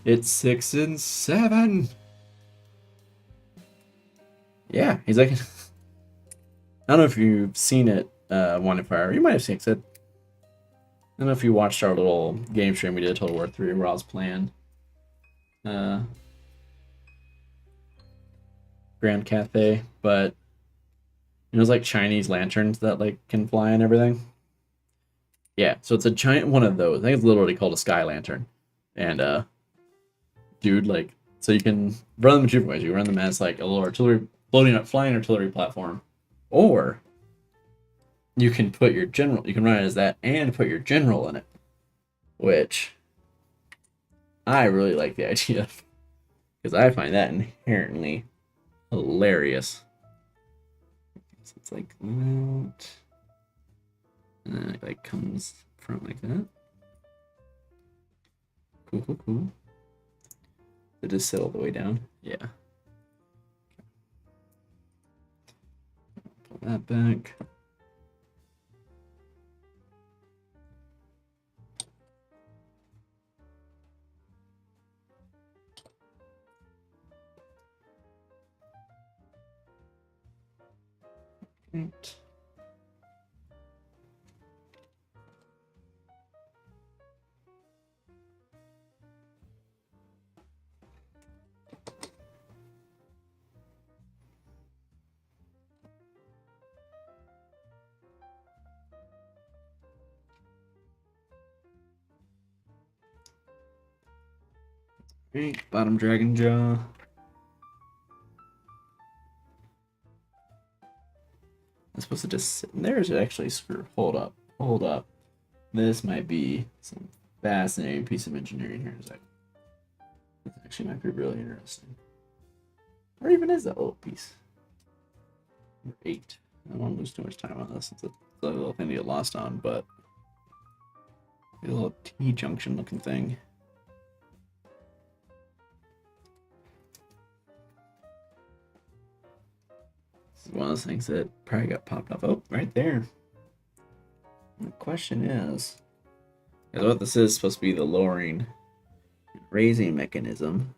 It's 6 and 7! Yeah, he's like... I don't know if you've seen it, One Fire. You might have seen it. I don't know if you watched our little game stream we did, Total War 3, where I was playing Grand Cathay, but it was like Chinese lanterns that like can fly and everything. Yeah, so it's a giant one of those. I think it's literally called a sky lantern. And dude, like, so you can run them two different ways. You run them as like a little artillery flying artillery platform, or you can put your general. You can run it as that and put your general in it, which I really like the idea of, because I find that inherently hilarious. So it's like that, and then it like comes from like that. Cool. Did it sit all the way down? Yeah. Pull that back. Right. Right, bottom dragon jaw. I'm supposed to just sit in there, or is it actually screw? Hold up. Hold up. This might be some fascinating piece of engineering here in a second. This actually might be really interesting. Where even is that little piece? Number 8. I don't want to lose too much time on this. It's a little thing to get lost on, but a little T-junction looking thing. This is one of those things that probably got popped up. Oh, right there. The question is what this is supposed to be the lowering and raising mechanism.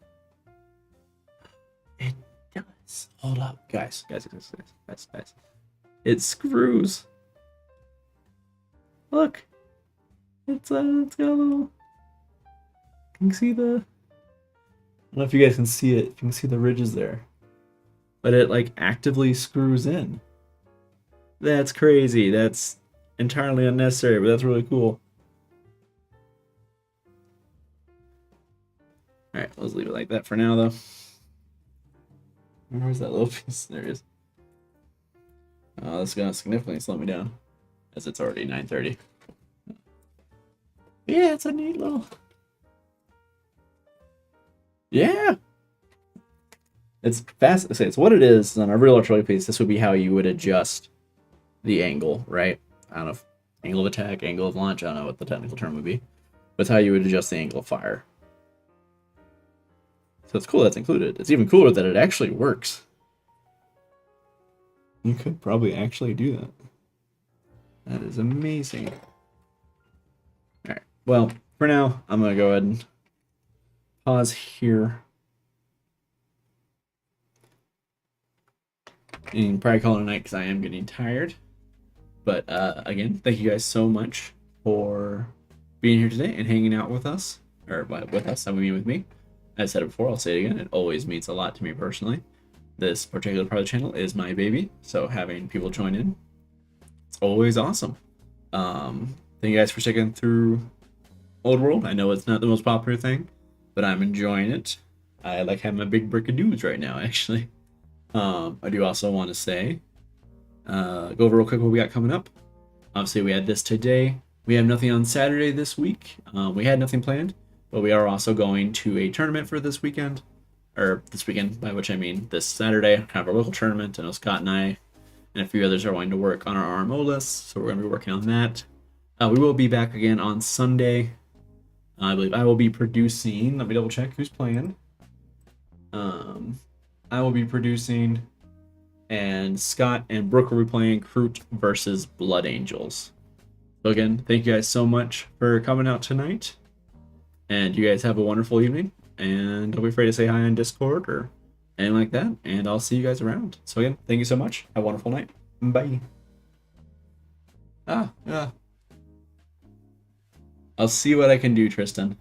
It does. Hold up, guys. It screws. Look. It's got a little. Can you see the? I don't know if you guys can see it. You can see the ridges there, but it like actively screws in. That's crazy. That's entirely unnecessary, but that's really cool. All right, let's leave it like that for now, though. Where's that little piece? There it is. This is gonna significantly slow me down, as it's already 9:30. Yeah, it's a neat little. Yeah, it's fast. It's what it is on a real artillery piece. This would be how you would adjust the angle, right? I don't know if angle of attack, angle of launch. I don't know what the technical term would be, but it's how you would adjust the angle of fire. So it's cool that's included. It's even cooler that it actually works. You could probably actually do that. That is amazing. Alright, well, for now, I'm going to go ahead and pause here. And probably call it a night because I am getting tired. But again, thank you guys so much for being here today and hanging out with us. Or with us, I mean with me. As I said it before, I'll say it again. It always means a lot to me personally. This particular part of the channel is my baby, so having people join in, it's always awesome. Thank you guys for sticking through Old World. I know it's not the most popular thing, but I'm enjoying it. I like having a big brick of dudes right now, actually. I do also want to say, go over real quick what we got coming up. Obviously, we had this today. We have nothing on Saturday this week. We had nothing planned. But we are also going to a tournament for this weekend, or this weekend, by which I mean this Saturday, kind of a local tournament. I know Scott and I and a few others are wanting to work on our RMO list, so we're going to be working on that. We will be back again on Sunday. I believe I will be producing, let me double check who's playing. I will be producing, and Scott and Brooke will be playing Kroot versus Blood Angels. So again, thank you guys so much for coming out tonight. And you guys have a wonderful evening. And don't be afraid to say hi on Discord or anything like that. And I'll see you guys around. So again, thank you so much. Have a wonderful night. Bye. Yeah. I'll see what I can do, Tristan.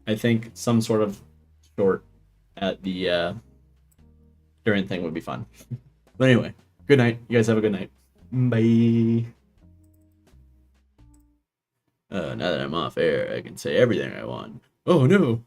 I think some sort of short at the during thing would be fun. But anyway, good night. You guys have a good night. Bye. Now that I'm off air, I can say everything I want. Oh no!